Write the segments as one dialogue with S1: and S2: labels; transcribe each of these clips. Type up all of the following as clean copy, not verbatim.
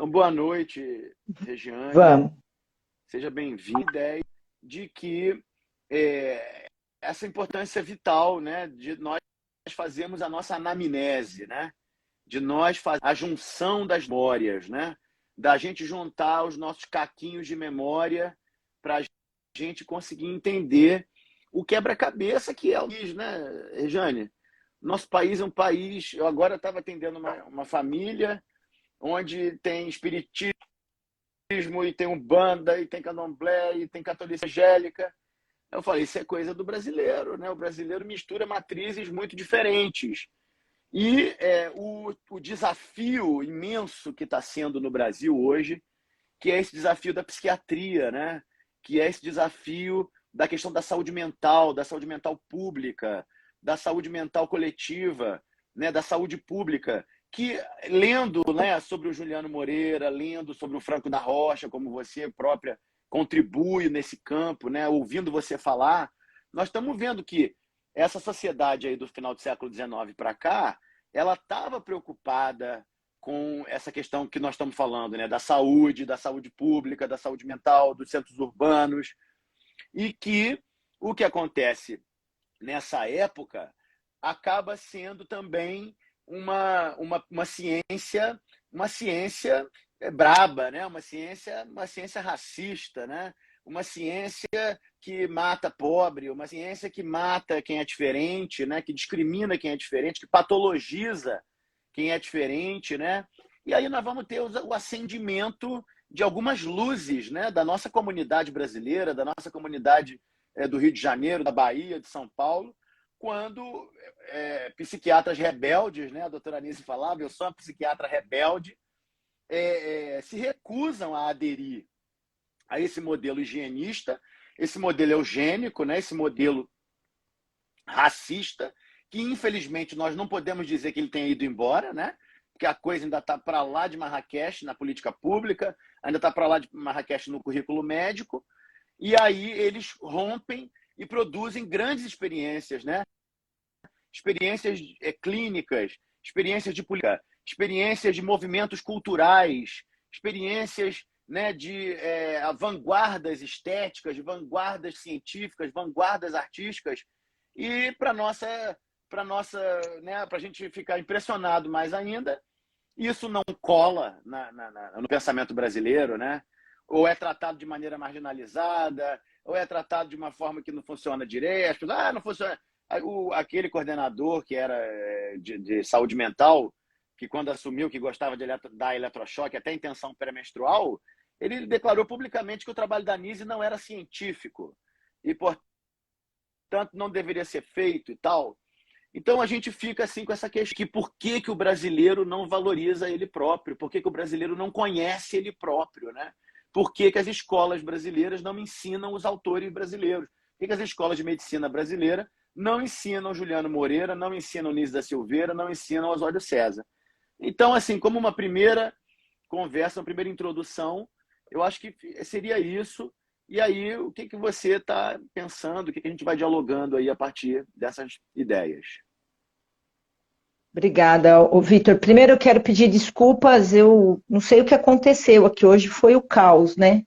S1: Então, boa noite, Regiane.
S2: Vamos.
S1: Seja bem-vinda. A ideia de que essa importância vital, né, de nós fazermos a nossa anamnese, né, de nós fazer a junção das memórias, né, da gente juntar os nossos caquinhos de memória para a gente conseguir entender o quebra-cabeça que é o país, né, Regiane? Nosso país é um país... Eu agora estava atendendo uma família onde tem espiritismo, e tem umbanda, e tem candomblé, e tem catolicismo evangélica. Eu falei, isso é coisa do brasileiro, né? O brasileiro mistura matrizes muito diferentes. E o desafio imenso que está sendo no Brasil hoje, que é esse desafio da psiquiatria, né? Que é esse desafio da questão da saúde mental pública, da saúde mental coletiva, né? Da saúde pública, que lendo, né, sobre o Juliano Moreira, lendo sobre o Franco da Rocha, como você própria contribui nesse campo, né, ouvindo você falar, nós estamos vendo que essa sociedade aí do final do século XIX para cá, ela estava preocupada com essa questão que nós estamos falando, né, da saúde pública, da saúde mental, dos centros urbanos, e que o que acontece nessa época acaba sendo também uma ciência braba, né? Uma ciência racista, né? Uma ciência que mata pobre, uma ciência que mata quem é diferente, né? Que discrimina quem é diferente, que patologiza quem é diferente, né? E aí nós vamos ter o acendimento de algumas luzes, né? Da nossa comunidade brasileira, da nossa comunidade do Rio de Janeiro, da Bahia, de São Paulo, quando psiquiatras rebeldes, né? A doutora Anise falava, eu sou uma psiquiatra rebelde, se recusam a aderir a esse modelo higienista, esse modelo eugênico, né? Esse modelo racista, que infelizmente nós não podemos dizer que ele tenha ido embora, né? Porque a coisa ainda está para lá de Marrakech na política pública, ainda está para lá de Marrakech no currículo médico, e aí eles rompem e produzem grandes experiências, né? Experiências clínicas, experiências de política, experiências de movimentos culturais, experiências, né, de vanguardas estéticas, vanguardas científicas, vanguardas artísticas, e para né, para a gente ficar impressionado mais ainda, isso não cola no pensamento brasileiro, né? Ou é tratado de maneira marginalizada, ou é tratado de uma forma que não funciona direito. Não funciona. Aquele coordenador que era de saúde mental, que quando assumiu que gostava de dar eletrochoque, até intenção pré-menstrual, ele declarou publicamente que o trabalho da Anise não era científico e, portanto, não deveria ser feito e tal. Então a gente fica assim com essa questão, que por que o brasileiro não valoriza ele próprio? Por que o brasileiro não conhece ele próprio, né? Por que as escolas brasileiras não ensinam os autores brasileiros? Por que as escolas de medicina brasileira não ensinam Juliano Moreira, não ensinam Nise da Silveira, não ensinam Oswaldo César? Então, assim, como uma primeira conversa, uma primeira introdução, eu acho que seria isso. E aí, o que você está pensando, o que a gente vai dialogando aí a partir dessas ideias?
S2: Obrigada, Vitor. Primeiro eu quero pedir desculpas, eu não sei o que aconteceu aqui hoje, foi o caos, né?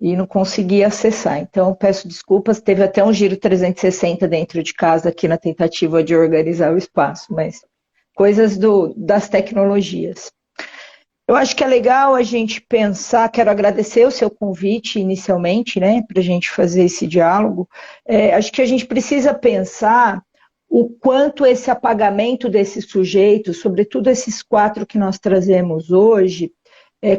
S2: E não consegui acessar. Então, peço desculpas, teve até um giro 360 dentro de casa aqui na tentativa de organizar o espaço, mas coisas das tecnologias. Eu acho que é legal a gente pensar, quero agradecer o seu convite inicialmente, né, para a gente fazer esse diálogo. Acho que a gente precisa pensar o quanto esse apagamento desses sujeitos, sobretudo esses 4 que nós trazemos hoje,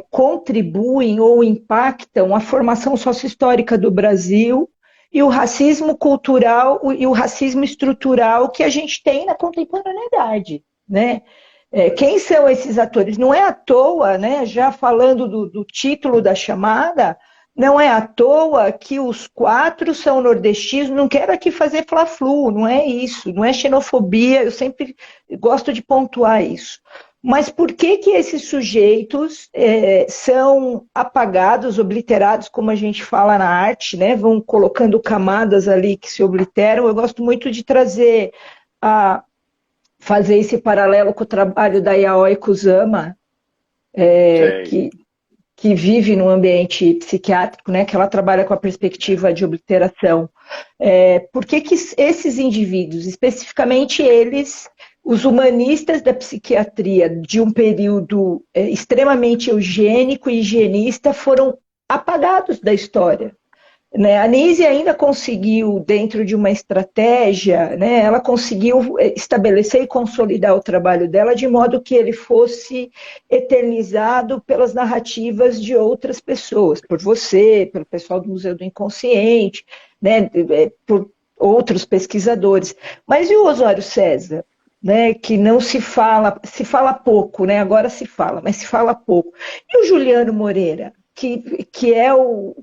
S2: contribuem ou impactam a formação sociohistórica do Brasil e o racismo cultural e o racismo estrutural que a gente tem na contemporaneidade, né? Quem são esses atores? Não é à toa, né? Já falando do título da chamada, não é à toa que os 4 são nordestinos. Não quero aqui fazer fla-flu, não é isso, não é xenofobia, eu sempre gosto de pontuar isso. Mas por que esses sujeitos são apagados, obliterados, como a gente fala na arte, né? Vão colocando camadas ali que se obliteram. Eu gosto muito de fazer esse paralelo com o trabalho da Yaoi Kusama, que vive no ambiente psiquiátrico, né, que ela trabalha com a perspectiva de obliteração. Por que esses indivíduos, especificamente eles, os humanistas da psiquiatria de um período extremamente eugênico e higienista, foram apagados da história? Né? A Nise ainda conseguiu, dentro de uma estratégia, né, ela conseguiu estabelecer e consolidar o trabalho dela de modo que ele fosse eternizado pelas narrativas de outras pessoas, por você, pelo pessoal do Museu do Inconsciente, né, por outros pesquisadores. Mas e o Osório César? Né, que não se fala pouco, né, agora se fala, mas se fala pouco. E o Juliano Moreira, que é o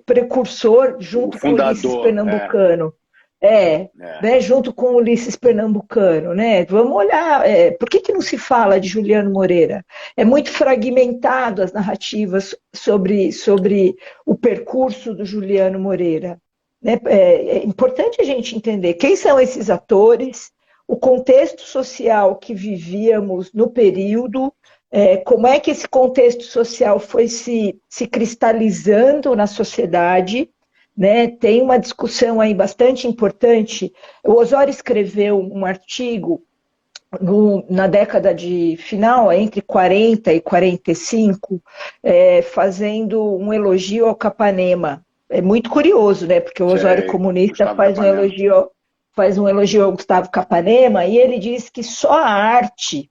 S2: precursor junto com Ulisses
S1: fundador,
S2: Pernambucano.
S1: é.
S2: Né, junto com Ulisses Pernambucano, né? Vamos olhar, por que não se fala de Juliano Moreira? É muito fragmentado as narrativas sobre o percurso do Juliano Moreira. Né? É importante a gente entender quem são esses atores, o contexto social que vivíamos no período, como é que esse contexto social foi se cristalizando na sociedade, né? Tem uma discussão aí bastante importante. O Osório escreveu um artigo na década de final, entre 40 e 45, fazendo um elogio ao Capanema. É muito curioso, né? Porque o Osório
S1: Sei,
S2: comunista
S1: Gustavo Capanema.
S2: faz um elogio ao Gustavo Capanema, e ele diz que só a arte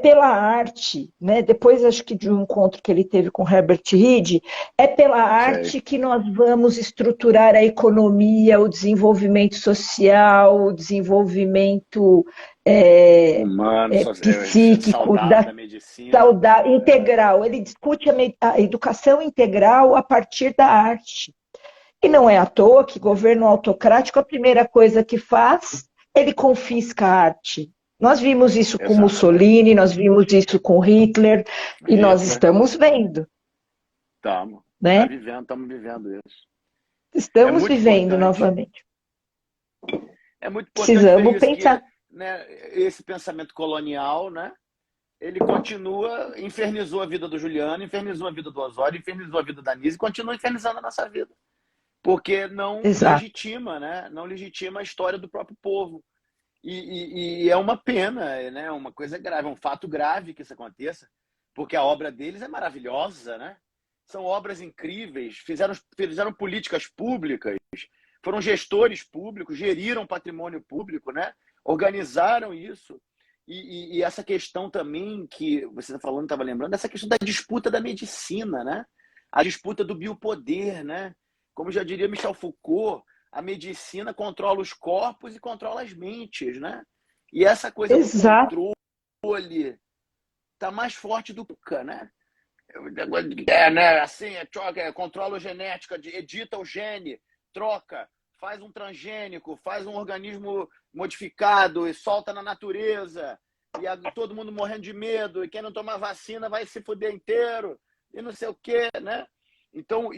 S2: pela arte, né? Depois acho que de um encontro que ele teve com Herbert Reed, é pela
S1: Sei.
S2: arte que nós vamos estruturar a economia, o desenvolvimento social, o desenvolvimento
S1: Humano,
S2: psíquico,
S1: saudável da
S2: da
S1: medicina.
S2: saúde integral. Ele discute a educação integral a partir da arte. E não é à toa que governo autocrático, a primeira coisa que faz, ele confisca a arte. Nós vimos isso com
S1: Exatamente.
S2: Mussolini, nós vimos isso com Hitler, e nós
S1: Hitler,
S2: estamos vendo, né?
S1: estamos vivendo isso. É
S2: Estamos
S1: muito
S2: vivendo
S1: importante.
S2: novamente.
S1: É muito importante ver
S2: Precisamos
S1: isso, que,
S2: pensar.
S1: né, esse pensamento colonial, né, ele continua, infernizou a vida do Juliano, infernizou a vida do Osório, infernizou a vida da Nise e continua infernizando a nossa vida. Porque não
S2: Exato.
S1: legitima, né? Não legitima a história do próprio povo. E é uma pena, né? Uma coisa grave, um fato grave que isso aconteça, porque a obra deles é maravilhosa, né? São obras incríveis, fizeram políticas públicas, foram gestores públicos, geriram patrimônio público, né? Organizaram isso. E essa questão também que você está falando, estava lembrando, essa questão da disputa da medicina, né? A disputa do biopoder, né? Como já diria Michel Foucault, a medicina controla os corpos e controla as mentes, né? E essa coisa do
S2: Exato.
S1: controle está mais forte do que nunca, né? Né? Assim, controla a genética, edita o gene, troca, faz um transgênico, faz um organismo modificado e solta na natureza, e todo mundo morrendo de medo, e quem não tomar vacina vai se fuder inteiro, e não sei o quê, né? Então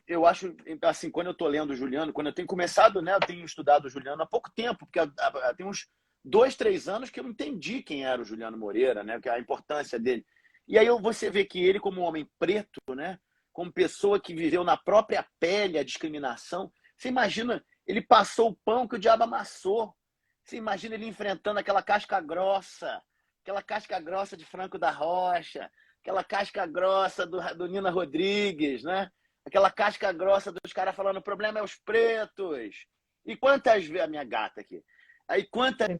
S1: eu acho, assim, quando eu estou lendo o Juliano, quando eu tenho começado, né, eu tenho estudado o Juliano há pouco tempo, porque tem uns 2, 3 anos que eu entendi quem era o Juliano Moreira, né, que a importância dele. E aí você vê que ele, como um homem preto, né, como pessoa que viveu na própria pele a discriminação, você imagina, ele passou o pão que o diabo amassou. Você imagina ele enfrentando aquela casca grossa de Franco da Rocha, aquela casca grossa do Nina Rodrigues, né? Aquela casca grossa dos caras falando o problema é os pretos. E quantas vezes, a minha gata aqui, aí quantas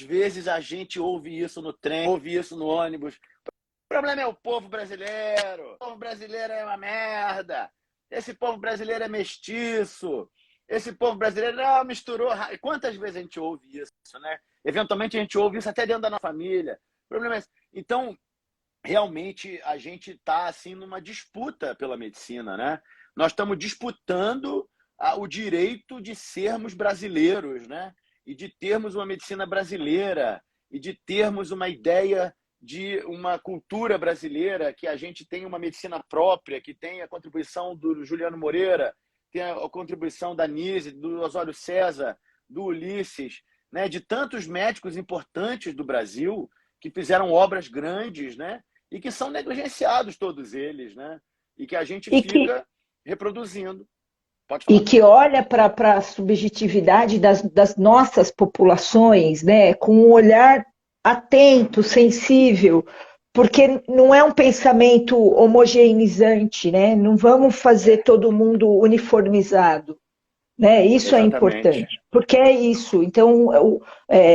S1: vezes a gente ouve isso no trem, ouve isso no ônibus? O problema é o povo brasileiro. O povo brasileiro é uma merda. Esse povo brasileiro é mestiço. Esse povo brasileiro não misturou. Quantas vezes a gente ouve isso, né? Eventualmente a gente ouve isso até dentro da nossa família. O problema é... Então, realmente, a gente está assim, numa disputa pela medicina, né? Nós estamos disputando o direito de sermos brasileiros, né? E de termos uma medicina brasileira, e de termos uma ideia de uma cultura brasileira, que a gente tem uma medicina própria, que tem a contribuição do Juliano Moreira, tem a contribuição da Nise, do Osório César, do Ulisses, né? De tantos médicos importantes do Brasil que fizeram obras grandes, né? e que são negligenciados todos eles, né? E que a gente
S2: E que,
S1: fica reproduzindo. Pode
S2: e
S1: falar.
S2: que olha para a subjetividade das nossas populações, né, com um olhar atento, sensível, porque não é um pensamento homogeneizante, né? Não vamos fazer
S1: É,
S2: todo mundo uniformizado, né? Isso é
S1: exatamente.
S2: importante, porque é isso. Então,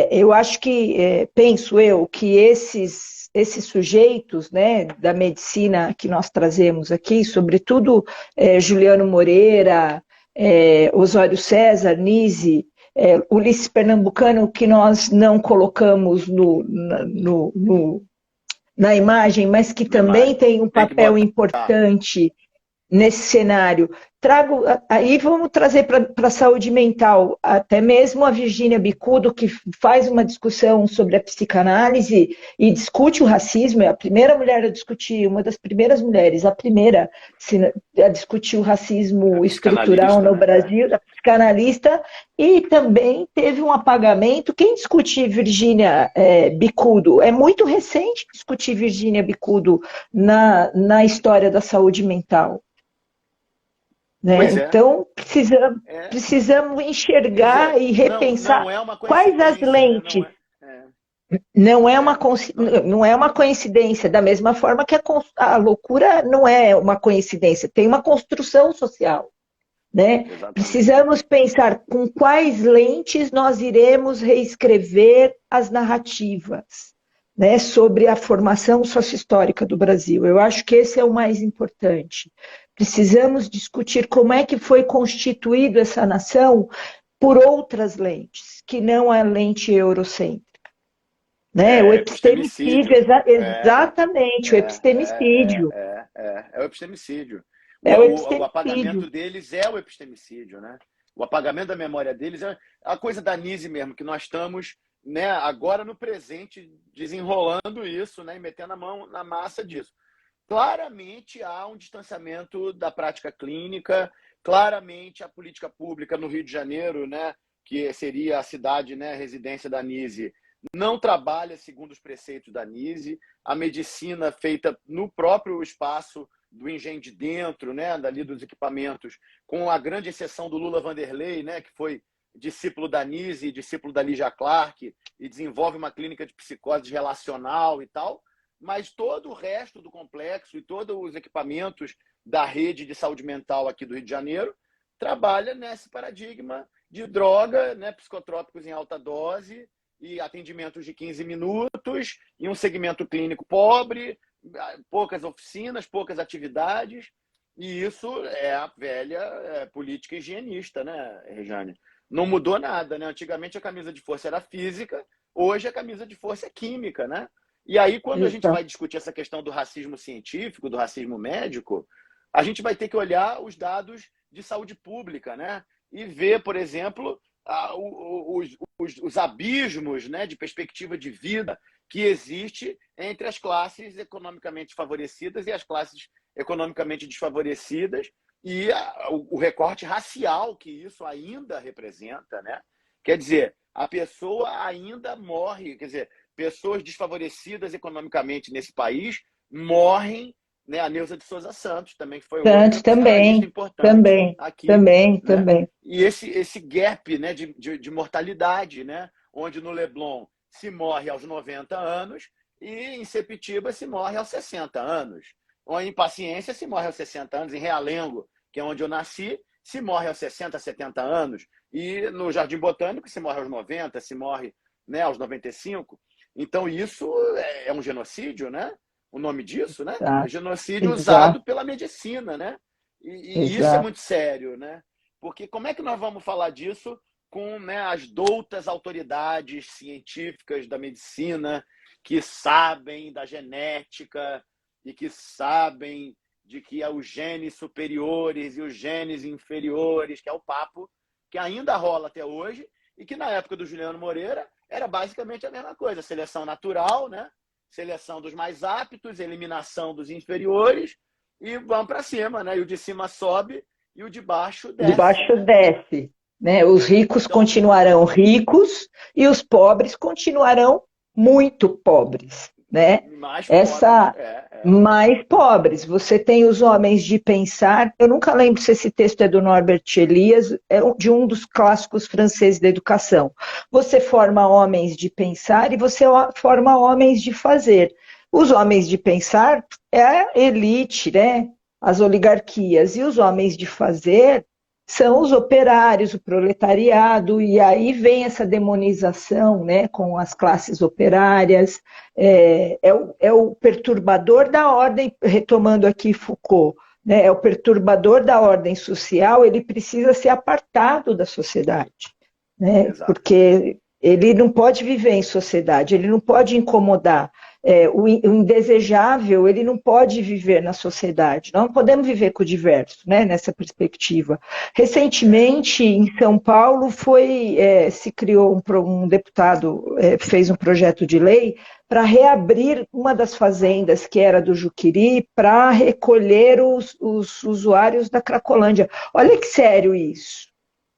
S2: eu acho que, penso eu, que esses sujeitos, né, da medicina que nós trazemos aqui, sobretudo Juliano Moreira, Osório César, Nise, Ulisses Pernambucano, que nós não colocamos na imagem, mas que
S1: Na
S2: também
S1: imagem.
S2: tem um
S1: Tem que
S2: papel
S1: botar.
S2: importante nesse cenário. Aí vamos trazer para a saúde mental, até mesmo a Virgínia Bicudo, que faz uma discussão sobre a psicanálise e discute o racismo, é a primeira mulher a discutir, uma das primeiras mulheres, a primeira a discutir o
S1: É
S2: racismo estrutural
S1: psicanalista,
S2: no
S1: né?
S2: Brasil, a psicanalista, e também teve um apagamento. Quem discute Virgínia Bicudo? É muito recente discutir Virgínia Bicudo na história da saúde mental. Né?
S1: Pois é.
S2: Então,
S1: É.
S2: precisamos
S1: Quer
S2: enxergar
S1: dizer,
S2: e
S1: não,
S2: repensar
S1: não é uma
S2: quais as
S1: coincidência, né? Não
S2: lentes.
S1: é. É,
S2: Não é uma,
S1: não,
S2: não é uma coincidência, da mesma forma que a loucura não é uma coincidência, tem uma construção social. Né?
S1: exatamente.
S2: Precisamos pensar com quais lentes nós iremos reescrever as narrativas, né, sobre a formação sociohistórica do Brasil. Eu acho que esse é o mais importante. Precisamos discutir como é que foi constituída essa nação por outras lentes, que não a lente eurocêntrica. Né? O epistemicídio,
S1: Epistemicídio.
S2: exatamente, o epistemicídio.
S1: É o epistemicídio.
S2: É o
S1: O
S2: epistemicídio.
S1: apagamento deles é o epistemicídio, né? O apagamento da memória deles é a coisa da Nise mesmo, que nós estamos, né, agora no presente desenrolando isso, né, e metendo a mão na massa disso. Claramente há um distanciamento da prática clínica, claramente a política pública no Rio de Janeiro, né, que seria a cidade, né, residência da Nise, não trabalha segundo os preceitos da Nise, a medicina feita no próprio espaço do engenho de dentro, né, dali dos equipamentos, com a grande exceção do Lula Vanderlei, né, que foi discípulo da Nise, discípulo da Lígia Clark, e desenvolve uma clínica de psicose relacional e tal, mas todo o resto do complexo e todos os equipamentos da rede de saúde mental aqui do Rio de Janeiro trabalha nesse paradigma de droga, né, psicotrópicos em alta dose e atendimentos de 15 minutos e um segmento clínico pobre, poucas oficinas, poucas atividades, e isso é a velha política higienista, né, Rejane? Não mudou nada, né? Antigamente a camisa de força era física, hoje a camisa de força é química, né? E aí, quando a gente vai discutir essa questão do racismo científico, do racismo médico, a gente vai ter que olhar os dados de saúde pública, né? E ver, por exemplo, os abismos, né, de perspectiva de vida que existe entre as classes economicamente favorecidas e as classes economicamente desfavorecidas e o recorte racial que isso ainda representa, né? Quer dizer, a pessoa ainda morre, quer dizer, pessoas desfavorecidas economicamente nesse país morrem, né? A Neuza de Souza Santos também, que foi outra
S2: Santos
S1: psicanalista
S2: também,
S1: importante
S2: também,
S1: aqui,
S2: também,
S1: né?
S2: também.
S1: E esse gap, né, de mortalidade, né? Onde no Leblon se morre aos 90 anos e em Sepitiba se morre aos 60 anos. Ou em Paciência se morre aos 60 anos, em Realengo, que é onde eu nasci, se morre aos 60, 70 anos. E no Jardim Botânico se morre aos 90, se morre, né, aos 95. Então isso é um genocídio, né? O nome disso, né? É
S2: Exato,
S1: genocídio
S2: exato,
S1: usado pela medicina, né? E isso é
S2: exato.
S1: muito sério, né? Porque como é que nós vamos falar disso com, né, as doutas autoridades científicas da medicina que sabem da genética e que sabem de que é os genes superiores e os genes inferiores, que é o papo que ainda rola até hoje e que na época do Juliano Moreira era basicamente a mesma coisa, seleção natural, né? Seleção dos mais aptos, eliminação dos inferiores e vamos para cima, né? E o de cima sobe e o de baixo
S2: De
S1: desce,
S2: baixo
S1: né?
S2: desce, né? Os ricos
S1: Então,
S2: continuarão ricos e os pobres continuarão muito pobres. né?
S1: Mais pobres,
S2: Essa mais pobres. Você tem os homens de pensar. Eu nunca lembro se esse texto é do Norbert Elias, é de um dos clássicos franceses da educação. Você forma homens de pensar e você forma homens de fazer. Os homens de pensar é a elite, né? As oligarquias, e os homens de fazer são os operários, o proletariado, e aí vem essa demonização, né, com as classes operárias, é o perturbador da ordem, retomando aqui Foucault, né, é o perturbador da ordem social, ele precisa ser apartado da sociedade, né,
S1: exato.
S2: porque ele não pode viver em sociedade, ele não pode incomodar. O indesejável, ele não pode viver na sociedade. Nós não podemos viver com o diverso, né, nessa perspectiva. Recentemente, em São Paulo, se criou um deputado, fez um projeto de lei para reabrir uma das fazendas que era do Juqueri para recolher os usuários da Cracolândia. Olha que sério isso,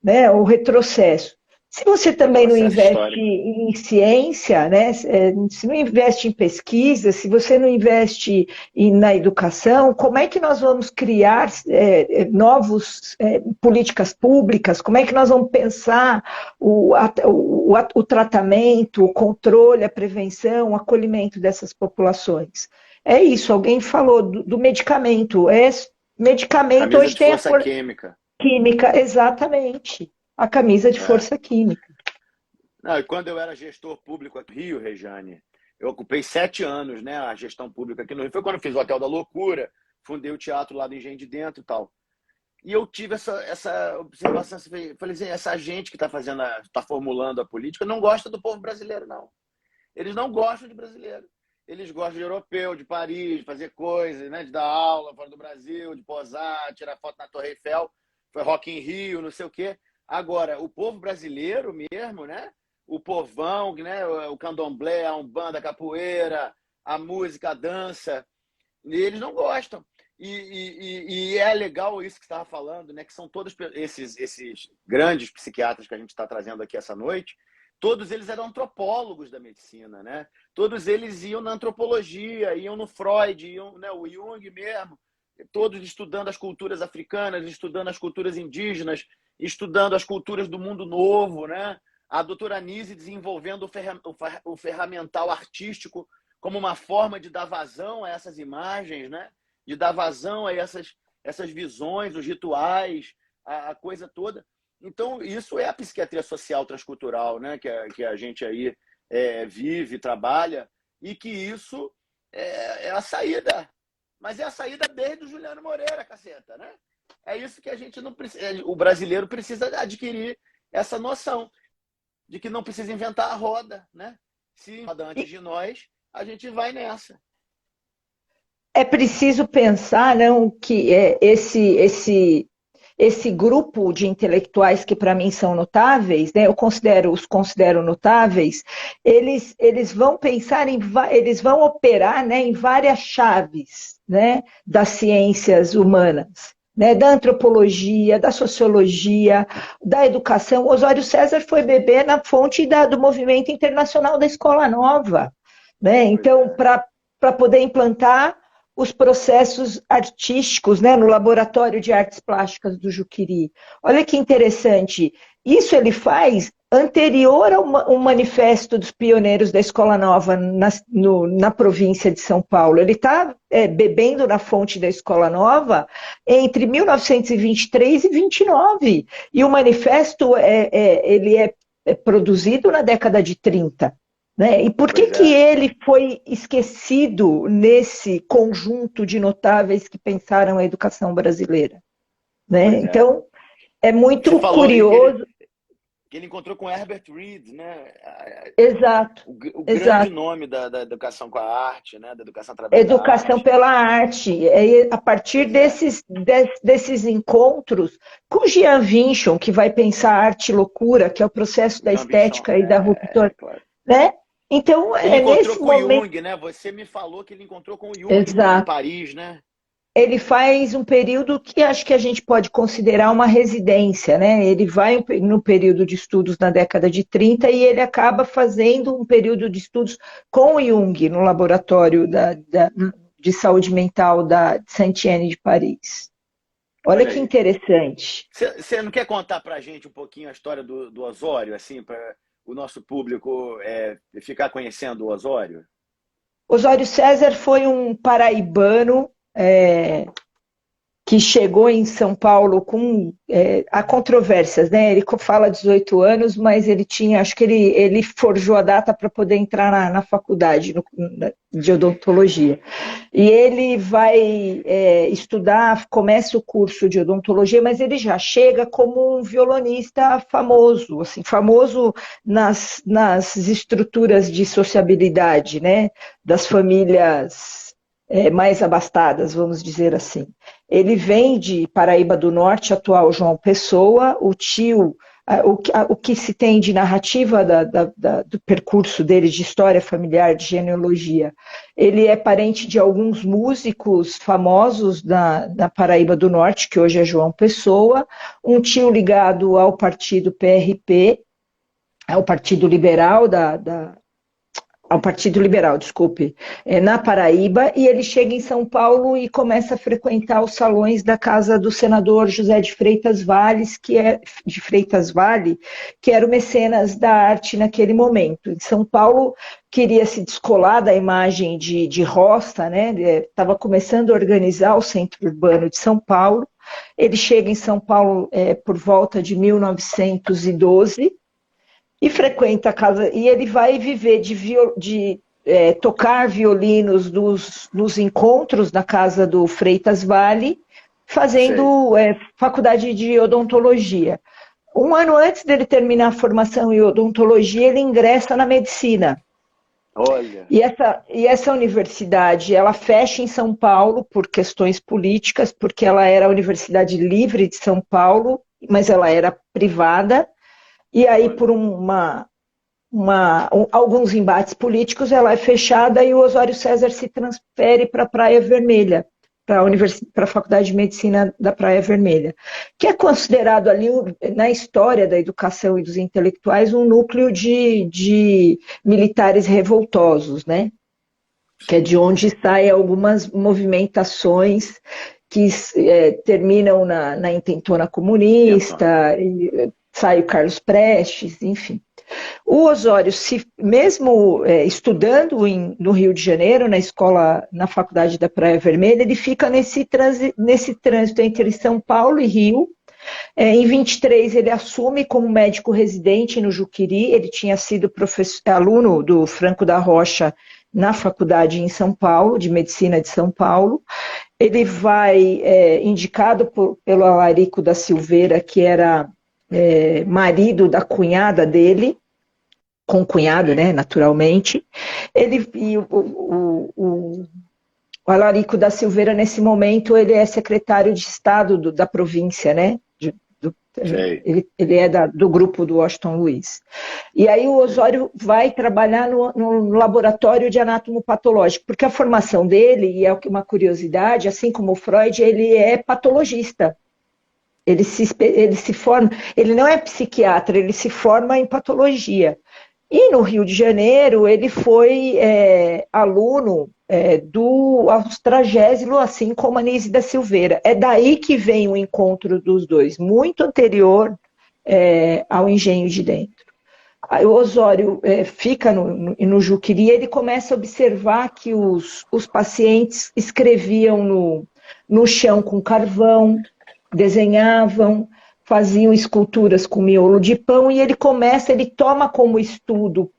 S2: né? O retrocesso. Se você também não investe
S1: Histórico.
S2: em ciência, né? Se não investe em pesquisa, se você não investe na educação, como é que nós vamos criar novas políticas públicas? Como é que nós vamos pensar o tratamento, o controle, a prevenção, o acolhimento dessas populações? É isso, alguém falou do medicamento. Medicamento
S1: Camisa
S2: hoje
S1: de
S2: tem a
S1: força química.
S2: química, exatamente. A camisa de
S1: É.
S2: força química.
S1: Não, e quando eu era gestor público aqui no Rio, Rejane, eu ocupei 7 anos, né, a gestão pública aqui no Rio. Foi quando eu fiz o Hotel da Loucura, fundei o teatro lá do Engenho de Dentro e tal. E eu tive essa observação, falei assim, essa gente que está formulando a política não gosta do povo brasileiro, não. Eles não gostam de brasileiro. Eles gostam de europeu, de Paris, de fazer coisas, né, de dar aula fora do Brasil, de posar, tirar foto na Torre Eiffel, foi Rock in Rio, não sei o quê. Agora, o povo brasileiro mesmo, né? O povão, né? O candomblé, a umbanda, a capoeira, a música, a dança, eles não gostam. E é legal isso que você estava falando, né? Que são todos esses grandes psiquiatras que a gente está trazendo aqui essa noite, todos eles eram antropólogos da medicina, né? Todos eles iam na antropologia, iam no Freud, iam, né, o Jung mesmo, todos estudando as culturas africanas, estudando as culturas indígenas, estudando as culturas do mundo novo, né? A doutora Nise desenvolvendo o ferramental artístico como uma forma de dar vazão a essas imagens, né? De dar vazão a essas visões, os rituais, a coisa toda. Então, isso é a psiquiatria social transcultural, né? Que a gente aí vive, trabalha, e que isso é a saída. Mas é a saída desde o Juliano Moreira, caceta, né? É isso que a gente não precisa. O brasileiro precisa adquirir essa noção de que não precisa inventar a roda, né? Se roda antes de nós, a gente vai nessa.
S2: É preciso pensar, não, que esse grupo de intelectuais que para mim são notáveis, né, os considero notáveis, eles vão pensar eles vão operar, né, em várias chaves, né, das ciências humanas, né, da antropologia, da sociologia, da educação. Osório César foi beber na fonte do movimento internacional da Escola Nova, né? Então, para poder implantar os processos artísticos, né, no Laboratório de Artes Plásticas do Juqueri. Olha que interessante. Isso ele faz anterior ao manifesto dos pioneiros da Escola Nova na província de São Paulo. Ele está bebendo na fonte da Escola Nova entre 1923 e 29. E o manifesto ele é produzido na década de 30. Né? E por que ele foi esquecido nesse conjunto de notáveis que pensaram a educação brasileira? Né? Então, é muito curioso.
S1: Que ele encontrou com Herbert Reed, né?
S2: Exato.
S1: O grande nome da educação com a arte, né? Da educação através
S2: educação
S1: da arte.
S2: Pela arte. A partir desses encontros, com Jean Vinchon, que vai pensar a arte loucura, que é o processo da estética e da ruptura.
S1: Claro.
S2: Né? Então,
S1: ele encontrou
S2: nesse
S1: com
S2: momento...
S1: Jung, né? Você me falou que ele encontrou com o Jung em Paris, né?
S2: ele faz um período que acho que a gente pode considerar uma residência, né? Ele vai no período de estudos na década de 30 e ele acaba fazendo um período de estudos com o Jung no laboratório de saúde mental da Saint-Étienne de Paris. Olha que interessante.
S1: Você não quer contar para a gente um pouquinho a história do Osório, assim, para o nosso público ficar conhecendo o Osório?
S2: Osório César foi um paraibano que chegou em São Paulo com... há controvérsias, né? Ele fala 18 anos, mas ele tinha... Acho que ele forjou a data para poder entrar na faculdade de odontologia. E ele vai estudar, começa o curso de odontologia, mas ele já chega como um violonista famoso, assim, famoso nas estruturas de sociabilidade, né? Das famílias mais abastadas, vamos dizer assim. Ele vem de Paraíba do Norte, atual João Pessoa, o tio, o que se tem de narrativa do percurso dele, de história familiar, de genealogia. Ele é parente de alguns músicos famosos da Paraíba do Norte, que hoje é João Pessoa, um tio ligado ao partido PRP, ao Partido Liberal ao Partido Liberal, desculpe, na Paraíba, e ele chega em São Paulo e começa a frequentar os salões da casa do senador José de Freitas Vale, que era o mecenas da arte naquele momento. Em São Paulo, queria se descolar da imagem de roça, né? Estava começando a organizar o centro urbano de São Paulo. Ele chega em São Paulo por volta de 1912, e frequenta a casa, e ele vai viver de tocar violinos nos encontros na casa do Freitas Vale, fazendo faculdade de odontologia. Um ano antes dele terminar a formação em odontologia, ele ingressa na medicina.
S1: Olha.
S2: E essa universidade, ela fecha em São Paulo por questões políticas, porque ela era a Universidade Livre de São Paulo, mas ela era privada. E aí, por alguns embates políticos, ela é fechada e o Osório César se transfere para a Praia Vermelha, para a Faculdade de Medicina da Praia Vermelha, que é considerado ali, na história da educação e dos intelectuais, um núcleo de militares revoltosos, né? Que é de onde saem algumas movimentações que terminam na intentona comunista, sai o Carlos Prestes, enfim. O Osório, mesmo estudando no Rio de Janeiro, na Faculdade da Praia Vermelha, ele fica nesse trânsito entre São Paulo e Rio. Em 23, ele assume como médico residente no Juqueri. Ele tinha sido aluno do Franco da Rocha na faculdade em São Paulo, de Medicina de São Paulo. Ele vai indicado pelo Alarico da Silveira, que era marido da cunhada dele, concunhado, né, naturalmente. O Alarico da Silveira, nesse momento, ele é secretário de Estado da província, né? Ele é do grupo do Washington Luiz. E aí o Osório vai trabalhar no laboratório de anatomopatológico, porque a formação dele, e é uma curiosidade, assim como o Freud, ele é patologista. Ele se forma, ele não é psiquiatra, ele se forma em patologia. E no Rio de Janeiro, ele foi aluno do Austragésilo, assim como Anísio da Silveira. É daí que vem o encontro dos dois, muito anterior ao Engenho de Dentro. Aí o Osório fica no Juqueri, ele começa a observar que os pacientes escreviam no chão com carvão, desenhavam, faziam esculturas com miolo de pão, e ele toma como estudo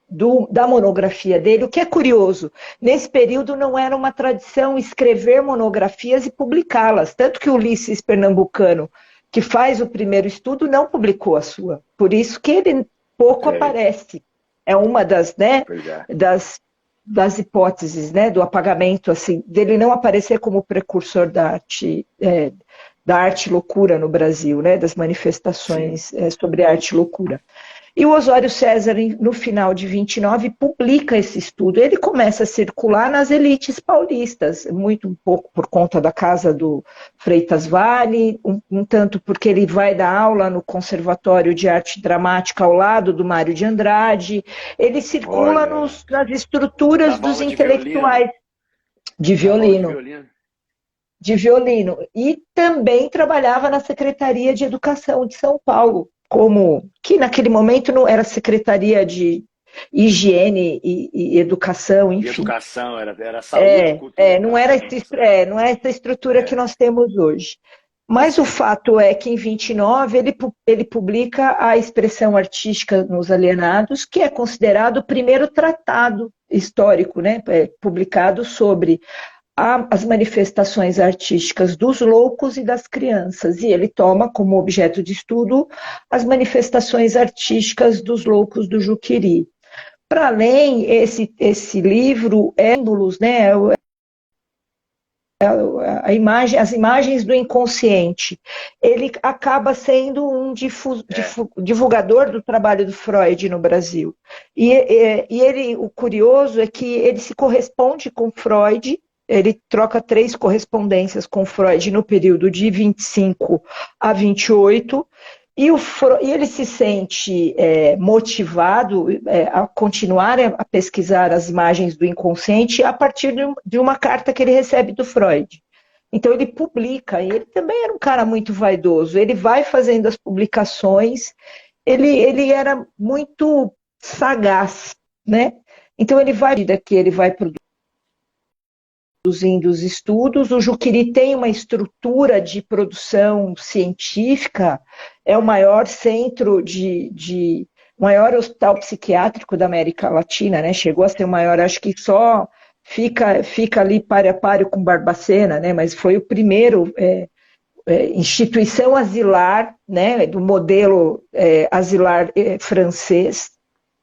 S2: da monografia dele, o que é curioso, nesse período não era uma tradição escrever monografias e publicá-las, tanto que o Ulisses Pernambucano, que faz o primeiro estudo, não publicou a sua, por isso que ele pouco aparece, é uma das hipóteses, né, do apagamento, assim, dele não aparecer como precursor da arte loucura no Brasil, né, das manifestações sobre arte loucura. E o Osório César, no final de 29, publica esse estudo. Ele começa a circular nas elites paulistas, muito um pouco por conta da casa do Freitas Vale, um tanto porque ele vai dar aula no Conservatório de Arte Dramática ao lado do Mário de Andrade. Ele circula nas estruturas dos intelectuais de violino. De violino. E também trabalhava na Secretaria de Educação de São Paulo, que naquele momento não era Secretaria de Higiene e Educação, enfim.
S1: E educação, era saúde, cultura.
S2: Não era essa estrutura que nós temos hoje. Mas o fato é que em 29 ele publica a Expressão Artística nos Alienados, que é considerado o primeiro tratado histórico, né, publicado sobre as manifestações artísticas dos loucos e das crianças, e ele toma como objeto de estudo as manifestações artísticas dos loucos do Juqueri. Para além, esse livro é símbolos, né, as imagens do inconsciente. Ele acaba sendo um divulgador do trabalho do Freud no Brasil. E o curioso é que ele se corresponde com Freud. Ele troca 3 correspondências com Freud no período de 25 a 28, e ele se sente motivado a continuar a pesquisar as imagens do inconsciente a partir de uma carta que ele recebe do Freud. Então ele publica, e ele também era um cara muito vaidoso, ele vai fazendo as publicações, ele era muito sagaz, né? Então ele vai produzindo os estudos. O Juqueri tem uma estrutura de produção científica, é o maior centro maior hospital psiquiátrico da América Latina, né? Chegou a ser o maior, acho que só fica ali páreo a páreo com Barbacena, né? Mas foi o primeiro instituição asilar, né? Do modelo asilar francês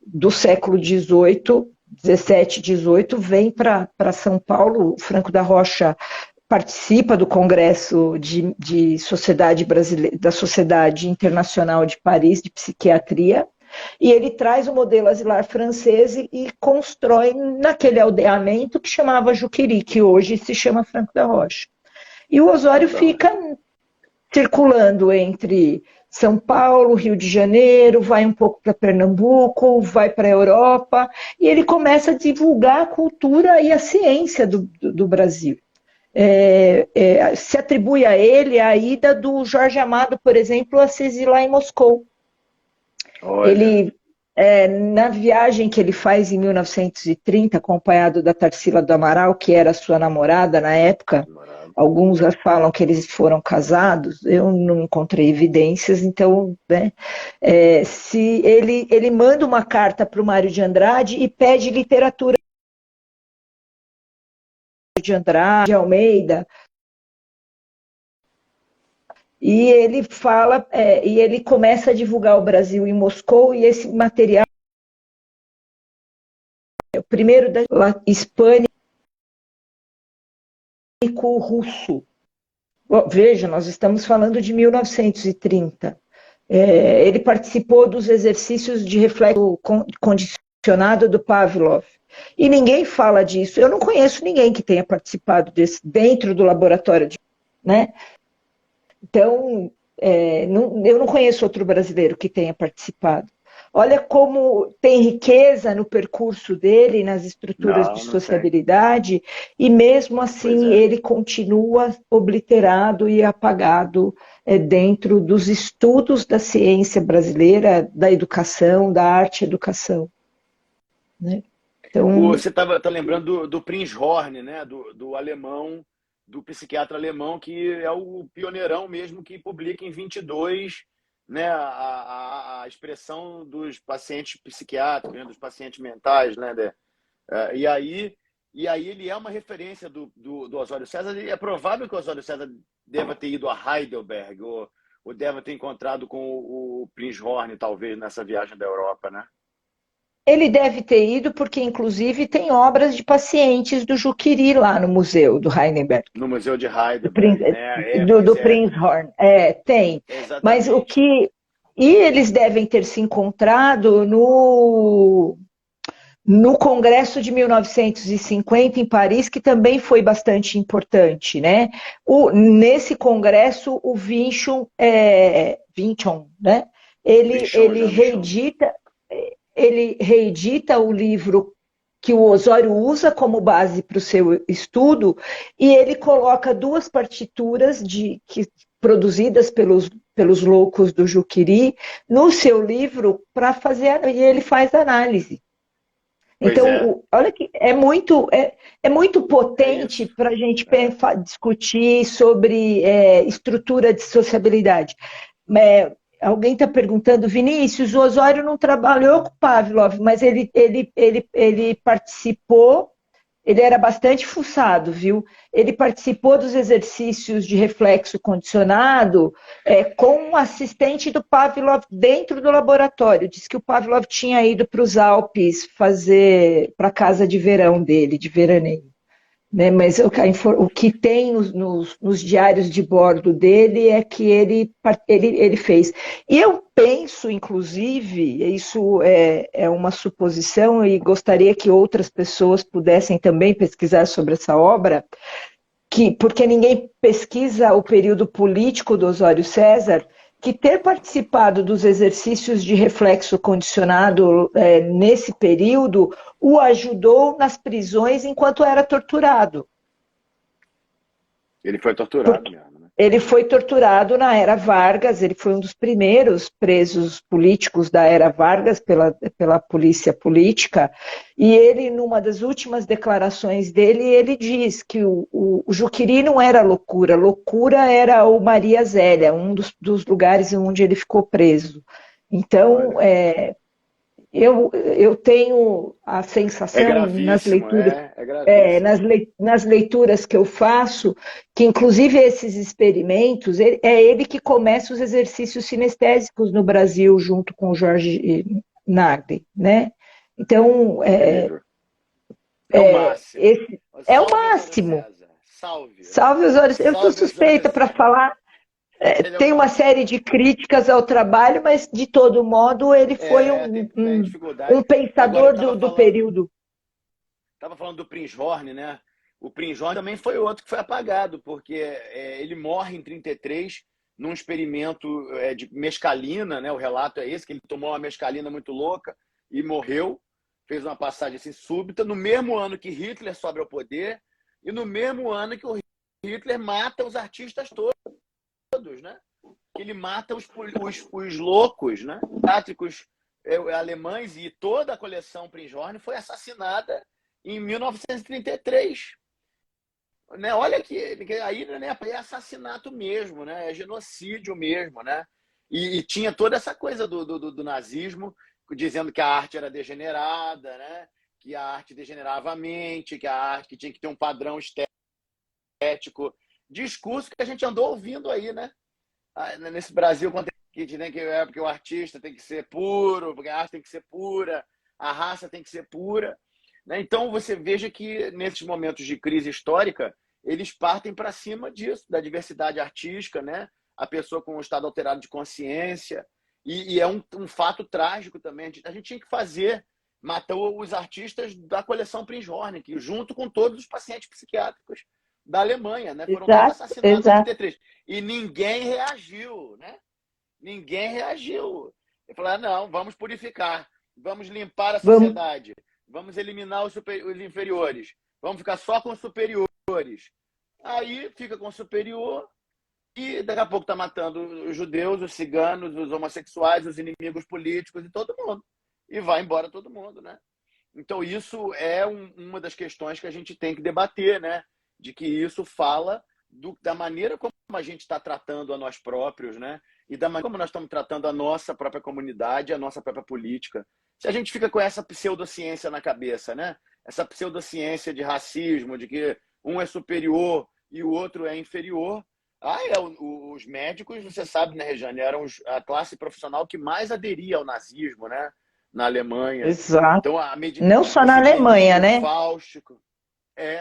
S2: do século XVIII, 17, 18, vem para São Paulo. O Franco da Rocha participa do Congresso de Sociedade Brasileira, da Sociedade Internacional de Paris de Psiquiatria, e ele traz o modelo asilar francês e constrói naquele aldeamento que chamava Juqueri, que hoje se chama Franco da Rocha. E o Osório fica circulando entre São Paulo, Rio de Janeiro, vai um pouco para Pernambuco, vai para a Europa, e ele começa a divulgar a cultura e a ciência do Brasil. Se atribui a ele a ida do Jorge Amado, por exemplo, a se exilar em Moscou. Olha. Ele, na viagem que ele faz em 1930, acompanhado da Tarsila do Amaral, que era sua namorada na época, alguns falam que eles foram casados, eu não encontrei evidências, então, né, se ele manda uma carta para o Mário de Andrade e pede literatura de Andrade, de Almeida, e ele fala, e ele começa a divulgar o Brasil em Moscou, e esse material é o primeiro da hispânico russo. Veja, nós estamos falando de 1930. Ele participou dos exercícios de reflexo condicionado do Pavlov. E ninguém fala disso. Eu não conheço ninguém que tenha participado dentro do laboratório, né? Então, eu não conheço outro brasileiro que tenha participado. Olha como tem riqueza no percurso dele, nas estruturas de sociabilidade, e mesmo assim ele continua obliterado e apagado dentro dos estudos da ciência brasileira, da educação, da arte-educação. Né?
S1: Então, você tá lembrando do Prinzhorn, né? do alemão, do psiquiatra alemão, que é o pioneirão mesmo, que publica em 22, né, a expressão dos pacientes psiquiátricos, né, dos pacientes mentais, né, e aí ele é uma referência do Osório César, e é provável que o Osório César deva ter ido a Heidelberg, ou deva ter encontrado com o Prinzhorn, talvez, nessa viagem da Europa, né?
S2: Ele deve ter ido porque, inclusive, tem obras de pacientes do Juqueri lá no museu do Heidelberg.
S1: No museu de Heidelberg,
S2: do Prinzhorn. Tem. Exatamente. Mas E eles devem ter se encontrado no Congresso de 1950 em Paris, que também foi bastante importante, né? Nesse congresso, o Vinchon, né? Ele,
S1: Michon,
S2: ele,
S1: Jean Michon.
S2: reedita, ele reedita o livro que o Osório usa como base para o seu estudo, e ele coloca duas partituras produzidas pelos loucos do Juqueri no seu livro para fazer, e ele faz análise.
S1: Pois é,
S2: Então, olha que é muito
S1: é
S2: potente
S1: isso.
S2: para a gente
S1: É.
S2: discutir sobre estrutura de sociabilidade. Alguém está perguntando, Vinícius, o Osório não trabalhou com o Pavlov, mas ele participou, ele era bastante fuçado, viu? Ele participou dos exercícios de reflexo condicionado com um assistente do Pavlov dentro do laboratório. Diz que o Pavlov tinha ido para os Alpes fazer para a casa de verão dele, de veraneio. Né? Mas o que tem nos diários de bordo dele é que ele fez. E eu penso, inclusive, isso é uma suposição e gostaria que outras pessoas pudessem também pesquisar sobre essa obra, porque ninguém pesquisa o período político do Osório César, que ter participado dos exercícios de reflexo condicionado nesse período o ajudou nas prisões enquanto era torturado.
S1: Ele foi torturado mesmo, né?
S2: Ele foi torturado na era Vargas, ele foi um dos primeiros presos políticos da era Vargas pela polícia política, e ele, numa das últimas declarações dele, ele diz que o Juqueri não era loucura, loucura era o Maria Zélia, um dos lugares onde ele ficou preso. Então,
S1: Olha.
S2: eu tenho a
S1: É
S2: sensação nas
S1: gravíssimo,
S2: leituras
S1: é gravíssimo.
S2: nas leituras que eu faço, que inclusive esses experimentos, é ele que começa os exercícios sinestésicos no Brasil, junto com o Jorge Nagli, né? Então,
S1: Incrível. É o máximo.
S2: esse é o
S1: Salve Osório
S2: máximo.
S1: César. Salve.
S2: Salve os olhos. Eu estou
S1: Salve Osório
S2: suspeita para
S1: César.
S2: falar.
S1: Ele é o
S2: Tem uma série
S1: máximo.
S2: de críticas ao trabalho, mas de todo modo ele foi
S1: Tem
S2: um
S1: dificuldade. Agora, eu
S2: pensador do período.
S1: estava falando do Prince-Horn, né? O Prince-Horn também foi outro que foi apagado, porque ele morre em 33 num experimento de mescalina, né? O relato é esse, que ele tomou uma mescalina muito louca e morreu, fez uma passagem assim súbita, no mesmo ano que Hitler sobe ao poder e no mesmo ano que o Hitler mata os artistas todos, né? Que ele mata os loucos, né? Tátricos alemães, e toda a coleção Prince-Horn foi assassinada em 1933. Né? Olha que aí, né, é assassinato mesmo, né? É genocídio mesmo, né? E tinha toda essa coisa do nazismo, dizendo que a arte era degenerada, né? Que a arte degenerava a mente, que a arte que tinha que ter um padrão estético. Discurso que a gente andou ouvindo aí, né? Nesse Brasil, que o artista tem que ser puro, porque a arte tem que ser pura, a raça tem que ser pura. Né? Então, você veja que nesses momentos de crise histórica, eles partem para cima disso, da diversidade artística, né? A pessoa com um estado alterado de consciência. E é um fato trágico também. A gente tinha que matou os artistas da coleção Prince-Horn, que junto com todos os pacientes psiquiátricos da Alemanha, né? Foram todos
S2: Exato,
S1: assassinados em
S2: exato.
S1: 33. E ninguém reagiu, né? Ninguém reagiu. Ele falou: não, vamos purificar, vamos limpar a
S2: Vamos,
S1: sociedade, vamos eliminar os inferiores, vamos ficar só com os superiores. Aí fica com o superior e daqui a pouco está matando os judeus, os ciganos, os homossexuais, os inimigos políticos e todo mundo. E vai embora todo mundo, né? Então isso é uma das questões que a gente tem que debater, né? De que isso fala da maneira como a gente está tratando a nós próprios, né? E da maneira como nós estamos tratando a nossa própria comunidade, a nossa própria política. Se a gente fica com essa pseudociência na cabeça, né? Essa pseudociência de racismo, de que um é superior e o outro é inferior. Os médicos, você sabe, né, Rejane, eram a classe profissional que mais aderia ao nazismo, né? Na Alemanha.
S2: exato.
S1: Então,
S2: Não só na
S1: esse
S2: Alemanha,
S1: delírio
S2: né?
S1: fáustico.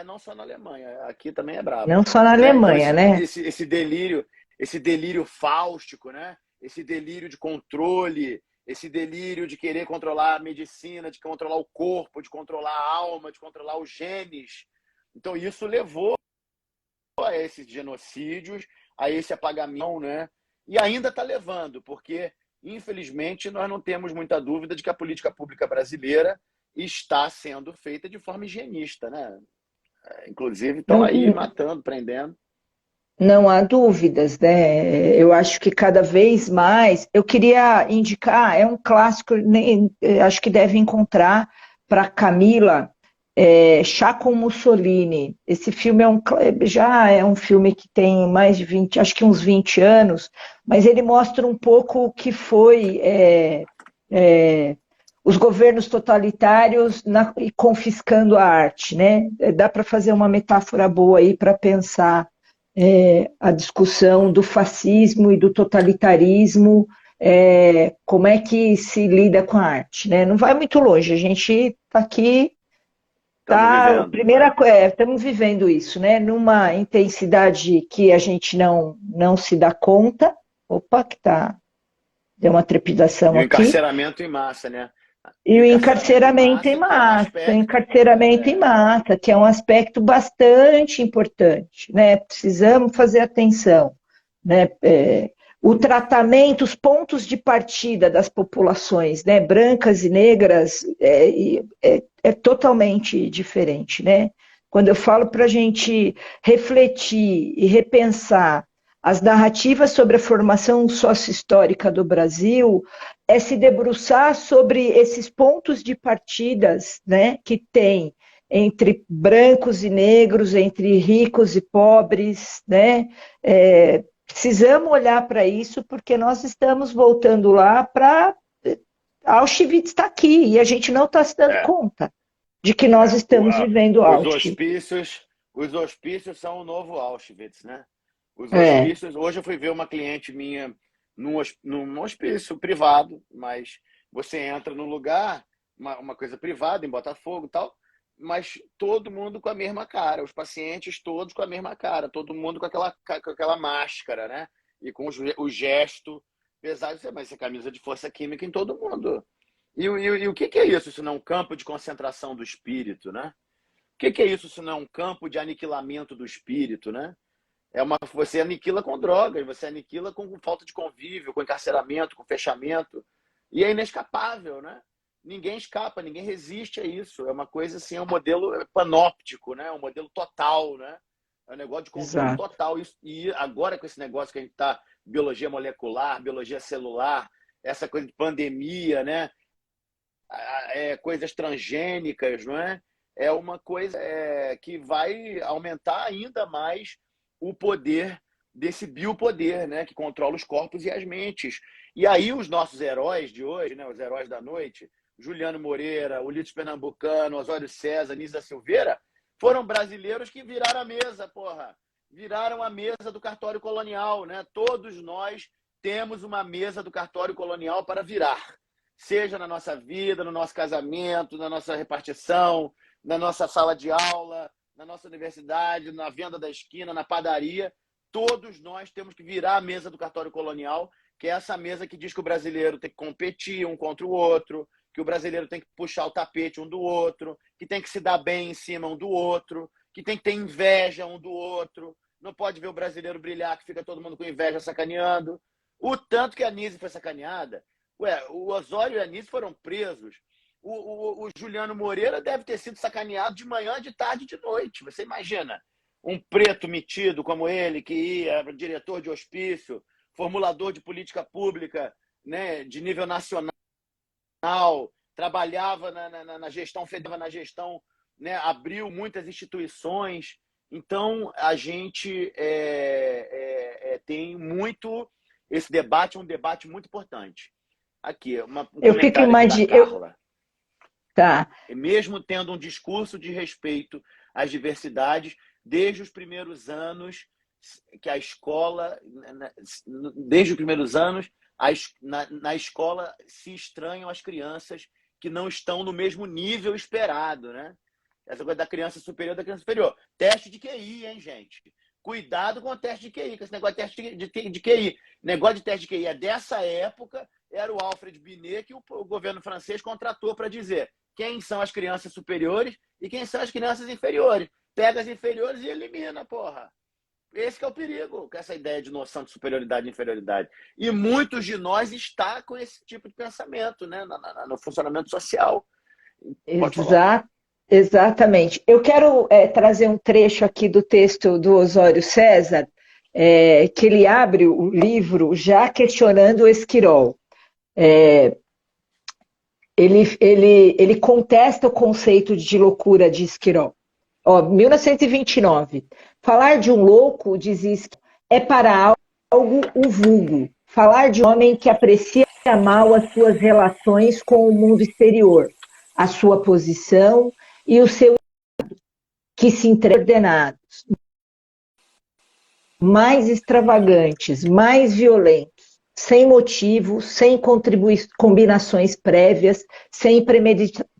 S1: Não só na Alemanha, aqui também é brabo.
S2: Não só na
S1: Né? Então,
S2: Alemanha, né?
S1: esse delírio fáustico, né? esse delírio de controle, esse delírio de querer controlar a medicina, de controlar o corpo, de controlar a alma, de controlar os genes. Então, isso levou a esses genocídios, a esse apagamento, né? E ainda está levando, porque, infelizmente, nós não temos muita dúvida de que a política pública brasileira está sendo feita de forma higienista, né? Inclusive, estão
S2: Não,
S1: aí matando, prendendo.
S2: não há dúvidas, né? Eu acho que cada vez mais. Eu queria indicar, é um clássico, acho que deve encontrar para Camila, Chá com Mussolini. Esse filme já é um filme que tem mais de 20, acho que uns 20 anos, mas ele mostra um pouco o que foi os governos totalitários confiscando a arte, né? Dá para fazer uma metáfora boa aí para pensar a discussão do fascismo e do totalitarismo, como é que se lida com a arte, né? Não vai muito longe, a gente está aqui,
S1: Estamos vivendo, né?
S2: estamos vivendo isso, né? Numa intensidade que a gente não se dá conta. Opa, deu uma trepidação
S1: E o
S2: aqui.
S1: encarceramento em massa, né?
S2: E
S1: E o
S2: o encarceramento em
S1: que é um
S2: massa,
S1: aspecto.
S2: que é um aspecto bastante importante, né? Precisamos fazer atenção, né? O tratamento, os pontos de partida das populações, né? Brancas e negras, é totalmente diferente, né? Quando eu falo para a gente refletir e repensar as narrativas sobre a formação sócio-histórica do Brasil, é se debruçar sobre esses pontos de partidas, né, que tem entre brancos e negros, entre ricos e pobres, né? Precisamos olhar para isso porque nós estamos voltando lá para Auschwitz está aqui e a gente não está se dando
S1: É,
S2: conta de que nós
S1: é.
S2: estamos vivendo
S1: Os
S2: Auschwitz.
S1: hospícios, os hospícios são o novo Auschwitz, né? Os
S2: É,
S1: hospícios. Hoje eu fui ver uma cliente minha num hospício privado, mas você entra no lugar, uma coisa privada, em Botafogo e tal, mas todo mundo com a mesma cara, os pacientes todos com a mesma cara, todo mundo com aquela máscara, né? E com o gesto pesado. Mas essa camisa de força química em todo mundo. E o que é isso? Isso não é um campo de concentração do espírito, né? O que é isso se não é um campo de aniquilamento do espírito, né? Você aniquila com drogas, você aniquila com falta de convívio, com encarceramento, com fechamento. E é inescapável, né? Ninguém escapa, ninguém resiste a isso. É uma coisa assim, é um modelo panóptico, né? É um modelo total, né? É um negócio de controle
S2: exato.
S1: total. E agora com esse negócio que a gente está, biologia molecular, biologia celular, essa coisa de pandemia, né? Coisas transgênicas, não é? É uma coisa que vai aumentar ainda mais o poder desse biopoder, né? Que controla os corpos e as mentes. E aí os nossos heróis de hoje, né? Os heróis da noite, Juliano Moreira, Ulisses Pernambucano, Osório César, Nisa Silveira, foram brasileiros que viraram a mesa, porra. Viraram a mesa do cartório colonial, né? Todos nós temos uma mesa do cartório colonial para virar, seja na nossa vida, no nosso casamento, na nossa repartição, na nossa sala de aula, na nossa universidade, na venda da esquina, na padaria. Todos nós temos que virar a mesa do cartório colonial, que é essa mesa que diz que o brasileiro tem que competir um contra o outro, que o brasileiro tem que puxar o tapete um do outro, que tem que se dar bem em cima um do outro, que tem que ter inveja um do outro. Não pode ver o brasileiro brilhar, que fica todo mundo com inveja sacaneando. O tanto que a Nise foi sacaneada. O Osório e a Anísio foram presos. O Juliano Moreira deve ter sido sacaneado de manhã, de tarde, de noite. Você imagina um preto metido como ele, que ia diretor de hospício, formulador de política pública, né, de nível nacional, trabalhava na gestão federal, na gestão, né, abriu muitas instituições. Então, a gente tem muito... Esse debate é um debate muito importante. Aqui, um
S2: Eu fico
S1: comentário aqui da
S2: imaginando.
S1: Carla.
S2: Tá.
S1: Mesmo tendo um discurso de respeito às diversidades, desde os primeiros anos que a escola, desde os primeiros anos, na escola se estranham as crianças que não estão no mesmo nível esperado, né? Essa coisa da criança superior, Teste de QI, hein, gente? cuidado com o teste de QI, com esse negócio de teste de QI. Negócio de teste de QI é dessa época, era o Alfred Binet que o governo francês contratou para dizer quem são as crianças superiores e quem são as crianças inferiores. Pega as inferiores e elimina, porra. Esse que é o perigo, com essa ideia de noção de superioridade e inferioridade. E muitos de nós estão com esse tipo de pensamento, né, no funcionamento social. Pode falar.
S2: Exatamente. Eu quero trazer um trecho aqui do texto do Osório César, que ele abre o livro já questionando o Esquirol. Ele contesta o conceito de loucura de Esquirol. 1929. Falar de um louco, diz Esquirol, é para algo o vulgo. Falar de um homem que aprecia mal as suas relações com o mundo exterior, a sua posição e o seu que se ordenados, mais extravagantes, mais violentos, sem motivo, sem combinações prévias, sem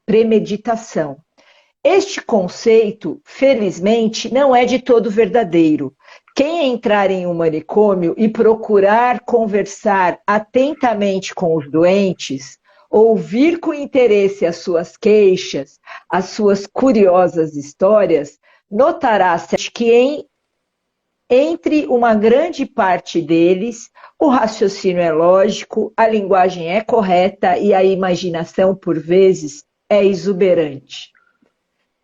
S2: premeditação. Este conceito, felizmente, não é de todo verdadeiro. Quem entrar em um manicômio e procurar conversar atentamente com os doentes, ouvir com interesse as suas queixas, as suas curiosas histórias, notará que entre uma grande parte deles, o raciocínio é lógico, a linguagem é correta e a imaginação, por vezes, é exuberante.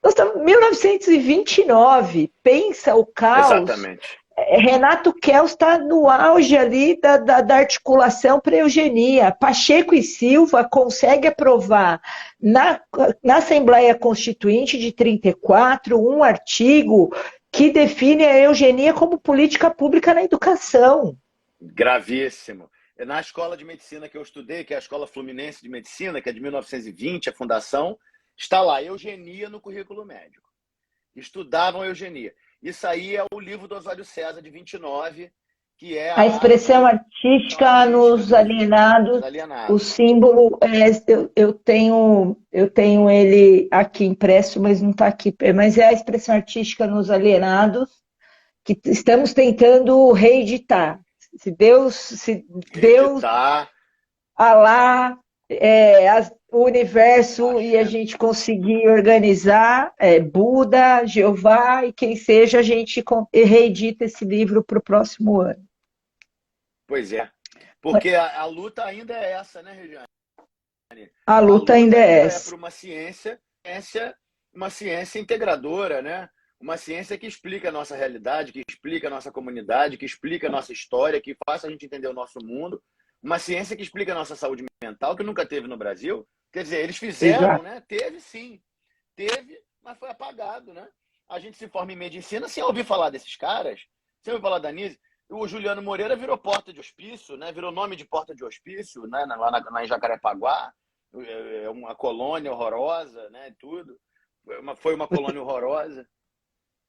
S2: Nós estamos em 1929, pensa o caos.
S1: Exatamente.
S2: Renato Kels está no auge ali da articulação para a eugenia. Pacheco e Silva consegue aprovar na Assembleia Constituinte de 34 um artigo que define a eugenia como política pública na educação.
S1: Gravíssimo. Na escola de medicina que eu estudei, que é a Escola Fluminense de Medicina, que é de 1920, a fundação, está lá, eugenia no currículo médico. Estudavam eugenia. Isso aí é o livro do Osório César, de 29, que é
S2: a expressão artística nos alienados. O símbolo, eu tenho ele aqui impresso, mas não está aqui. Mas é a expressão artística nos alienados, que estamos tentando reeditar. Se Deus, Alá, o universo e a gente conseguir organizar, Buda, Jeová e quem seja, a gente reedita esse livro para o próximo ano.
S1: Pois é, porque a luta ainda é essa, né, Regiane?
S2: A luta ainda é essa.
S1: Para uma ciência integradora, né? Uma ciência que explica a nossa realidade, que explica a nossa comunidade, que explica a nossa história, que faça a gente entender o nosso mundo. Uma ciência que explica a nossa saúde mental, que nunca teve no Brasil. Quer dizer, eles fizeram, exato, né? Teve sim. Teve, mas foi apagado, né? A gente se forma em medicina sem ouvir falar desses caras, sem ouvir falar da Nise. O Juliano Moreira virou porta de hospício, né? Virou nome de porta de hospício, né? Lá em Jacarepaguá. É uma colônia horrorosa, né? Tudo. Foi uma colônia horrorosa.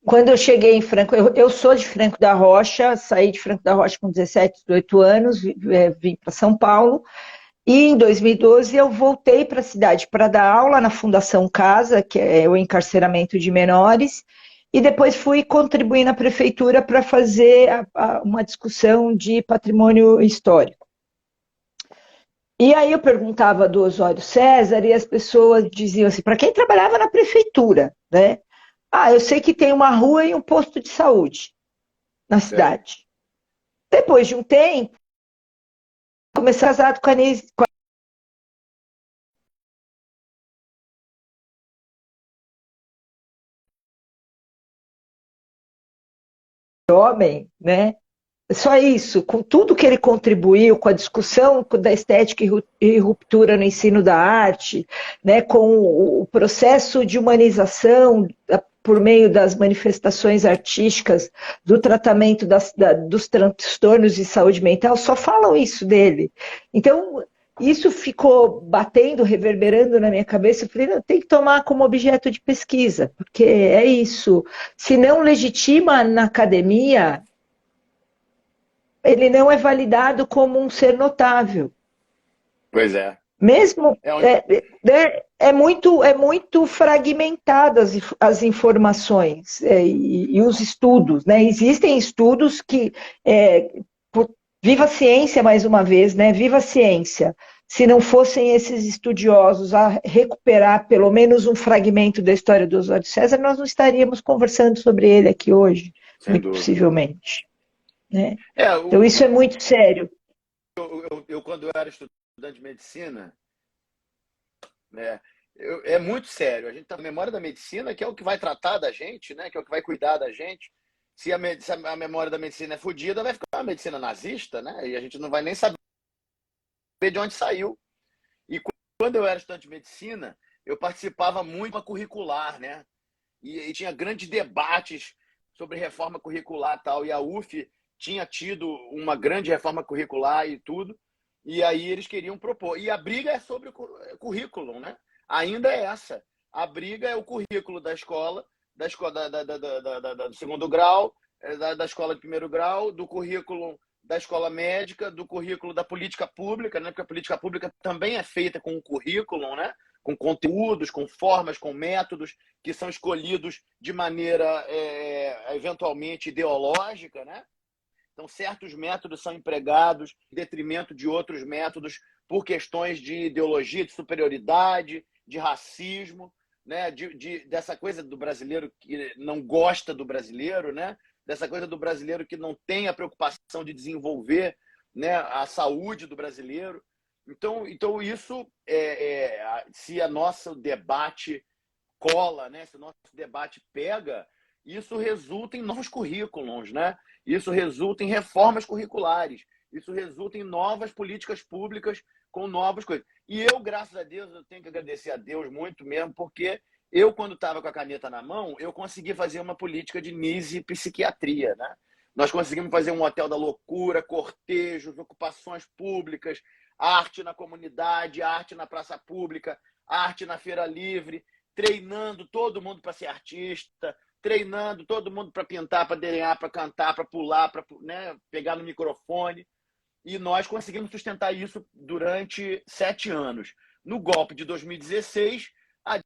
S2: Quando eu cheguei em Franco, eu sou de Franco da Rocha, saí de Franco da Rocha com 17, 18 anos, vim para São Paulo, e em 2012 eu voltei para a cidade para dar aula na Fundação Casa, que é o encarceramento de menores, e depois fui contribuir na prefeitura para fazer uma discussão de patrimônio histórico. E aí eu perguntava do Osório César e as pessoas diziam assim, para quem trabalhava na prefeitura, né? Eu sei que tem uma rua e um posto de saúde na cidade. Depois de um tempo, comecei a casar com a Nise, homem, né? Só isso, com tudo que ele contribuiu, com a discussão da estética e ruptura no ensino da arte, né, com o processo de humanização por meio das manifestações artísticas, do tratamento dos transtornos de saúde mental, só falam isso dele. Então, isso ficou batendo, reverberando na minha cabeça. Eu falei, não, tem que tomar como objeto de pesquisa, porque é isso. Se não legitima na academia, ele não é validado como um ser notável.
S1: Pois é.
S2: Mesmo
S1: É onde...
S2: é muito fragmentadas as informações e os estudos, né? Existem estudos que viva a ciência mais uma vez, né? Viva a ciência. Se não fossem esses estudiosos a recuperar pelo menos um fragmento da história do Oswaldo César, nós não estaríamos conversando sobre ele aqui hoje,
S1: Sem
S2: muito
S1: dúvida.
S2: possivelmente, né? Então isso é muito sério.
S1: Quando eu era estudante de medicina, né, é muito sério. A gente está na memória da medicina, que é o que vai tratar da gente, né, que é o que vai cuidar da gente. Se a memória da medicina é fodida, vai ficar uma medicina nazista, né? E a gente não vai nem saber de onde saiu. E quando eu era estudante de medicina, eu participava muito da curricular, né? E tinha grandes debates sobre reforma curricular e tal. E a UF tinha tido uma grande reforma curricular e tudo. E aí eles queriam propor. E a briga é sobre o currículo, né? Ainda é essa. A briga é o currículo da escola, do segundo grau, da escola de primeiro grau, do currículo da escola médica, do currículo da política pública, né? Porque a política pública também é feita com um currículo, né? Com conteúdos, com formas, com métodos que são escolhidos de maneira eventualmente ideológica, né? Então, certos métodos são empregados em detrimento de outros métodos por questões de ideologia, de superioridade, de racismo, né? Dessa coisa do brasileiro que não gosta do brasileiro, né? Dessa coisa do brasileiro que não tem a preocupação de desenvolver, né, a saúde do brasileiro. Então isso, se a nosso debate cola, né? Se o nosso debate pega, isso resulta em novos currículos, né? Isso resulta em reformas curriculares, isso resulta em novas políticas públicas com novas coisas. E eu, graças a Deus, eu tenho que agradecer a Deus muito mesmo, porque eu, quando estava com a caneta na mão, eu consegui fazer uma política de NISE e psiquiatria, né? Nós conseguimos fazer um hotel da loucura, cortejos, ocupações públicas, arte na comunidade, arte na praça pública, arte na feira livre, treinando todo mundo para ser artista, treinando todo mundo para pintar, para desenhar, para cantar, para pular, para, né, pegar no microfone. E nós conseguimos sustentar isso durante 7 anos. No golpe de 2016, a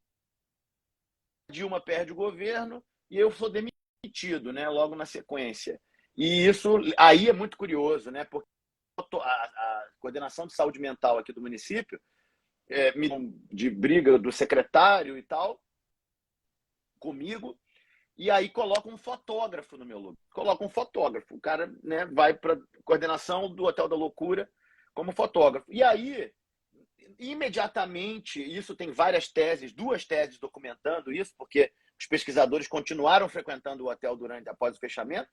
S1: Dilma perde o governo e eu sou demitido, né, logo na sequência. E isso aí é muito curioso, né, porque a coordenação de saúde mental aqui do município, de briga do secretário e tal, comigo, e aí coloca um fotógrafo no meu lugar. Coloca um fotógrafo. O cara, né, vai para coordenação do Hotel da Loucura como fotógrafo. E aí, imediatamente, isso tem várias teses, 2 teses documentando isso, porque os pesquisadores continuaram frequentando o hotel após o fechamento,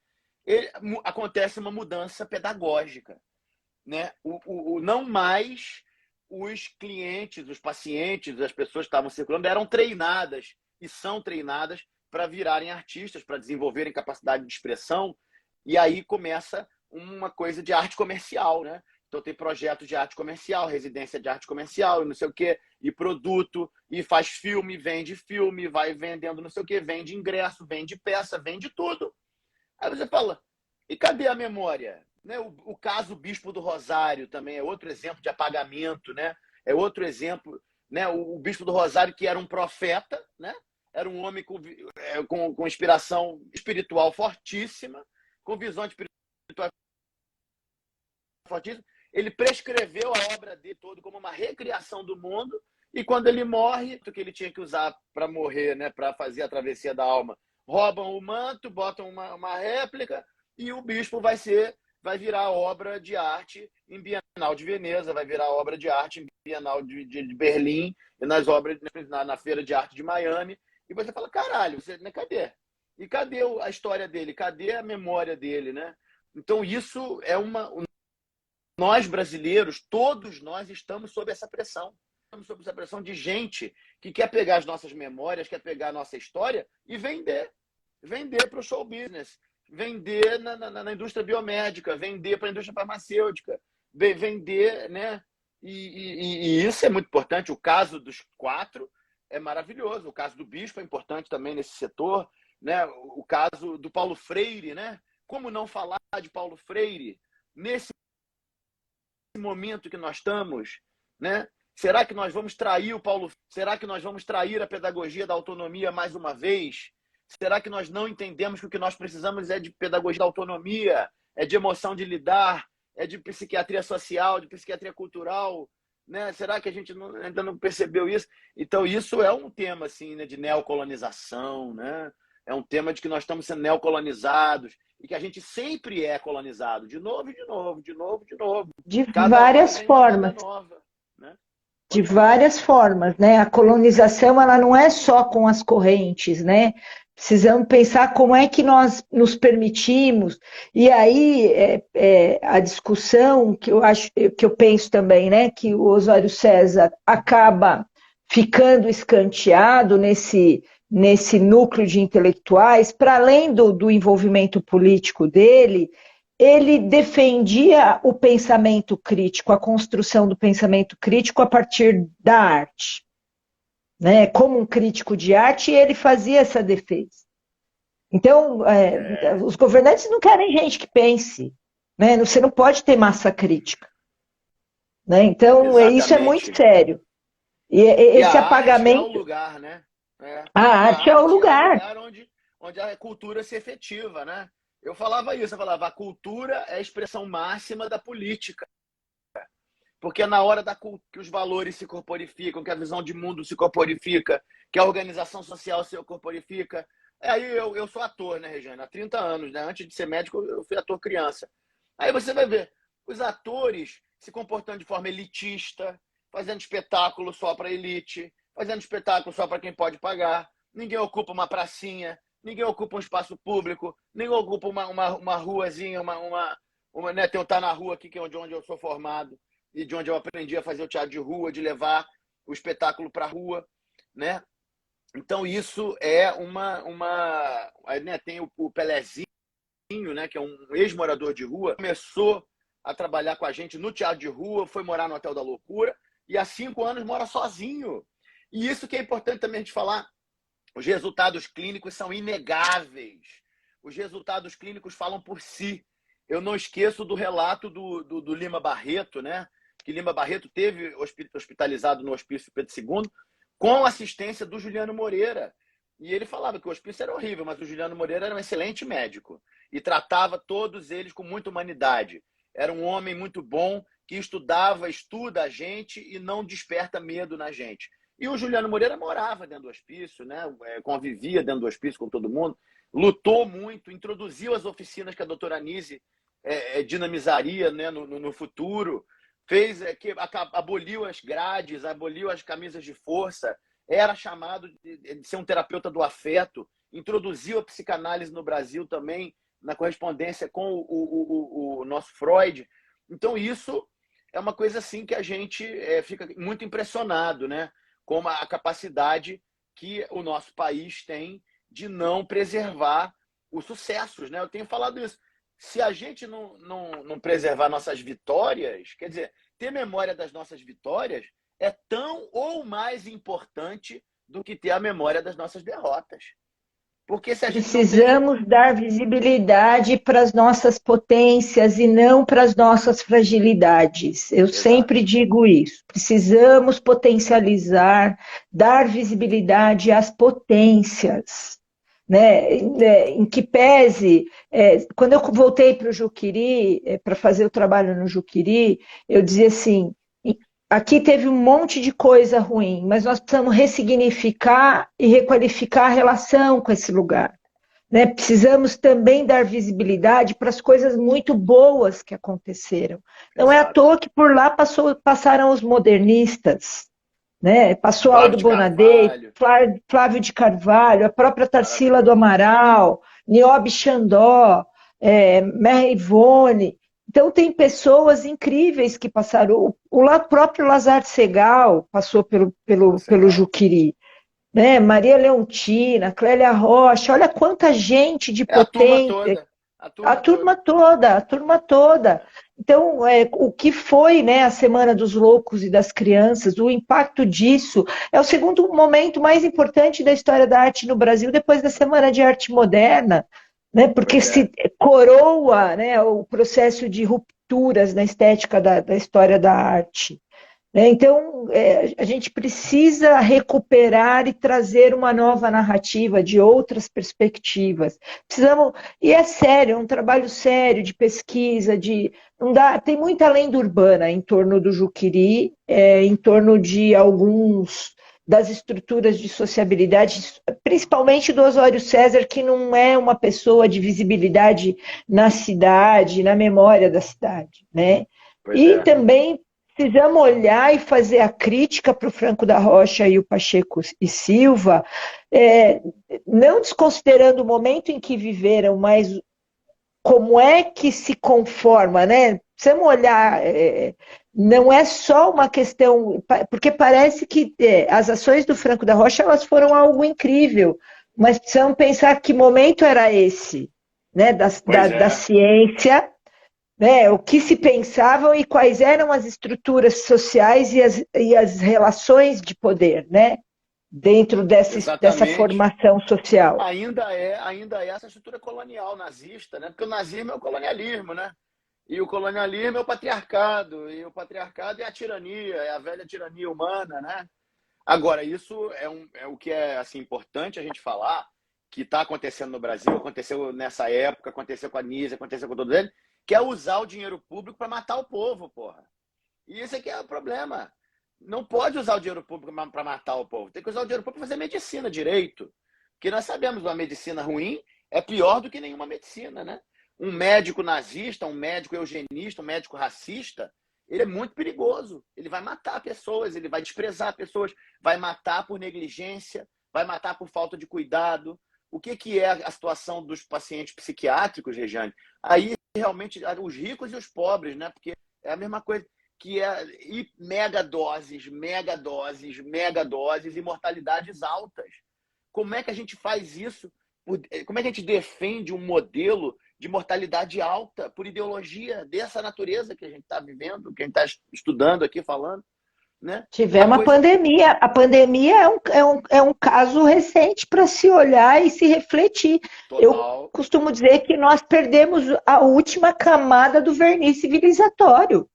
S1: acontece uma mudança pedagógica, né? Não mais os clientes, os pacientes, as pessoas que estavam circulando eram treinadas e são treinadas para virarem artistas, para desenvolverem capacidade de expressão, e aí começa uma coisa de arte comercial, né? Então tem projetos de arte comercial, residência de arte comercial, não sei o quê, e produto, e faz filme, vai vendendo não sei o quê, vende ingresso, vende peça, vende tudo. Aí você fala, e cadê a memória? Né? O caso Bispo do Rosário também é outro exemplo de apagamento, né? É outro exemplo, né? O Bispo do Rosário, que era um profeta, né? Era um homem com inspiração espiritual fortíssima, com visão espiritual fortíssima. Ele prescreveu a obra dele todo como uma recriação do mundo, e quando ele morre, o que ele tinha que usar para morrer, né? Para fazer a travessia da alma, roubam o manto, botam uma réplica, e o bispo vai virar obra de arte em Bienal de Veneza, vai virar obra de arte em Bienal de Berlim, e nas obras na Feira de Arte de Miami. E você fala, caralho, né, cadê? E cadê a história dele? Cadê a memória dele, né? Então isso é nós brasileiros, todos nós estamos sob essa pressão. Estamos sob essa pressão de gente que quer pegar as nossas memórias, quer pegar a nossa história e vender para o show business, vender na indústria biomédica, vender para a indústria farmacêutica, vender, né? E isso é muito importante. O caso dos 4 é maravilhoso. O caso do Bispo é importante também nesse setor, né? O caso do Paulo Freire, né? Como não falar de Paulo Freire nesse momento que nós estamos, né? Será que nós vamos trair o Paulo? Será que nós vamos trair a pedagogia da autonomia mais uma vez? Será que nós não entendemos que o que nós precisamos é de pedagogia da autonomia, é de emoção de lidar, é de psiquiatria social, de psiquiatria cultural, né? Será que a gente ainda não percebeu isso? Então, isso é um tema assim, né, de neocolonização, né? É um tema de que nós estamos sendo neocolonizados e que a gente sempre é colonizado, de novo, de novo, de novo, de novo.
S2: De
S1: Cada hora
S2: várias
S1: vem uma moda
S2: formas.
S1: nova, né?
S2: De
S1: Pode falar.
S2: várias formas, né? A colonização, ela não é só com as correntes, né? Precisamos pensar como é que nós nos permitimos, e aí a discussão que eu acho, que eu penso também, né, que o Osório César acaba ficando escanteado nesse núcleo de intelectuais, para além do envolvimento político dele, ele defendia o pensamento crítico, a construção do pensamento crítico a partir da arte. Né? Como um crítico de arte, ele fazia essa defesa. Então, os governantes não querem gente que pense. Né? Você não pode ter massa crítica. Né? Então, isso é muito sério. E esse apagamento...
S1: arte é o lugar, né?
S2: A arte é o lugar.
S1: É o lugar onde a cultura se efetiva, né? Eu falava isso, eu falava, a cultura é a expressão máxima da política. Porque é na hora que os valores se corporificam, que a visão de mundo se corporifica, que a organização social se corporifica. Aí eu sou ator, né, Regiane? Há 30 anos, né? Antes de ser médico, eu fui ator criança. Aí você vai ver os atores se comportando de forma elitista, fazendo espetáculo só para elite, fazendo espetáculo só para quem pode pagar. Ninguém ocupa uma pracinha, ninguém ocupa um espaço público, ninguém ocupa uma ruazinha, né? Eu estar na rua aqui, que é onde eu sou formado, e de onde eu aprendi a fazer o teatro de rua, de levar o espetáculo para a rua, né? Então, isso é né? Tem o Pelezinho, né? Que é um ex-morador de rua, começou a trabalhar com a gente no teatro de rua, foi morar no Hotel da Loucura, e há 5 anos mora sozinho. E isso que é importante também a gente falar, os resultados clínicos são inegáveis. Os resultados clínicos falam por si. Eu não esqueço do relato do Lima Barreto, né? Que Lima Barreto teve hospitalizado no Hospício Pedro II com assistência do Juliano Moreira. E ele falava que o hospício era horrível, mas o Juliano Moreira era um excelente médico e tratava todos eles com muita humanidade. Era um homem muito bom que estuda a gente e não desperta medo na gente. E o Juliano Moreira morava dentro do hospício, né? Convivia dentro do hospício com todo mundo, lutou muito, introduziu as oficinas que a doutora Anise dinamizaria, né, no futuro, que aboliu as grades, aboliu as camisas de força, era chamado de ser um terapeuta do afeto, introduziu a psicanálise no Brasil também, na correspondência com o nosso Freud. Então, isso é uma coisa assim que a gente fica muito impressionado, né? Com a capacidade que o nosso país tem de não preservar os sucessos, né? Eu tenho falado isso. Se a gente não preservar nossas vitórias, quer dizer, ter memória das nossas vitórias é tão ou mais importante do que ter a memória das nossas derrotas. Porque se a gente
S2: Precisamos dar visibilidade para as nossas potências e não para as nossas fragilidades. Eu sempre digo isso. Precisamos potencializar, dar visibilidade às potências. Né? Em que pese, quando eu voltei para o Juqueri, para fazer o trabalho no Juqueri, eu dizia assim, aqui teve um monte de coisa ruim, mas nós precisamos ressignificar e requalificar a relação com esse lugar. Né? Precisamos também dar visibilidade para as coisas muito boas que aconteceram. Não é à toa que por lá passaram os modernistas, né? Passou Aldo Bonadei, Flávio de Carvalho, a própria Tarsila do Amaral, Niobe Xandó, Merra Ivone. Então, tem pessoas incríveis que passaram. O próprio Lazar Segal passou pelo Juqueri. Né? Maria Leontina, Clélia Rocha, olha quanta gente de potência. A turma toda. Então, o que foi, né, a Semana dos Loucos e das Crianças, o impacto disso é o segundo momento mais importante da história da arte no Brasil, depois da Semana de Arte Moderna, né, porque se coroa, né, o processo de rupturas na estética da história da arte. né? Então, a gente precisa recuperar e trazer uma nova narrativa de outras perspectivas. Precisamos, e é sério, é um trabalho sério de pesquisa, não dá, tem muita lenda urbana em torno do Juqueri, em torno de alguns das estruturas de sociabilidade, principalmente do Osório César, que não é uma pessoa de visibilidade na cidade, na memória da cidade, né?
S1: Pois
S2: E
S1: é.
S2: também precisamos olhar e fazer a crítica para o Franco da Rocha e o Pacheco e Silva, não desconsiderando o momento em que viveram, mas como é que se conforma, né? Precisamos olhar, não é só uma questão, porque parece que as ações do Franco da Rocha elas foram algo incrível, mas precisamos pensar que momento era esse, né?
S1: Pois
S2: Da
S1: é.
S2: ciência, né, o que se pensavam e quais eram as estruturas sociais e as relações de poder, né, dentro dessa
S1: Exatamente.
S2: formação social.
S1: Ainda é essa estrutura colonial nazista, né? Porque o nazismo é o colonialismo, né? E o colonialismo é o patriarcado, e o patriarcado é a tirania, é a velha tirania humana, né? Agora, isso é o que é assim, importante a gente falar, que está acontecendo no Brasil, aconteceu nessa época, aconteceu com a Nise, aconteceu com todos eles, que é usar o dinheiro público para matar o povo, porra. E esse aqui é o problema. Não pode usar o dinheiro público para matar o povo. Tem que usar o dinheiro público para fazer medicina direito. Porque nós sabemos que uma medicina ruim é pior do que nenhuma medicina, né? Um médico nazista, um médico eugenista, um médico racista, ele é muito perigoso. Ele vai matar pessoas, ele vai desprezar pessoas, vai matar por negligência, vai matar por falta de cuidado. O que é a situação dos pacientes psiquiátricos, Regiane? Aí realmente os ricos e os pobres, né? Porque é a mesma coisa que é megadoses, megadoses, megadoses e mortalidades altas. Como é que a gente faz isso? Como é que a gente defende um modelo de mortalidade alta por ideologia dessa natureza que a gente está vivendo, que a gente está estudando aqui, falando? Né? A
S2: Tivemos a
S1: coisa
S2: pandemia. A pandemia é um caso recente para se olhar e se refletir. Eu
S1: total,
S2: costumo dizer que nós perdemos a última camada do verniz civilizatório.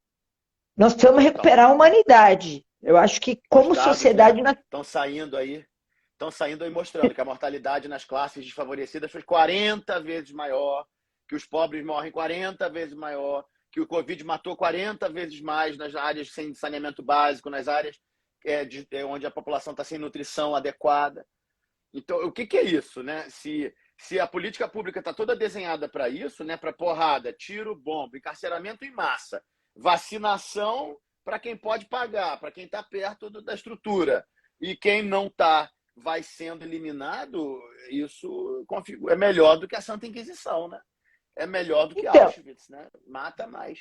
S2: Nós precisamos
S1: total.
S2: recuperar a humanidade. Eu acho que,
S1: Os
S2: como
S1: dados, né,
S2: sociedade, nós...
S1: estão saindo aí mostrando que a mortalidade nas classes desfavorecidas foi 40 vezes maior, que os pobres morrem 40 vezes maior, que o Covid matou 40 vezes mais nas áreas sem saneamento básico, nas áreas onde a população está sem nutrição adequada. Então, o que é isso, né? Se a política pública está toda desenhada para isso, né? Para porrada, tiro, bomba, encarceramento em massa, vacinação para quem pode pagar, para quem está perto da estrutura, e quem não está vai sendo eliminado, isso é melhor do que a Santa Inquisição, né? É melhor do que
S2: Então,
S1: Auschwitz, né? Mata mais.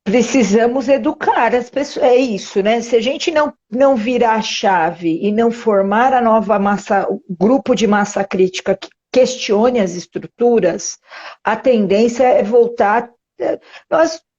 S2: precisamos educar as pessoas. É isso, né? Se a gente não virar a chave e não formar a nova massa, o grupo de massa crítica que questione as estruturas, a tendência é voltar.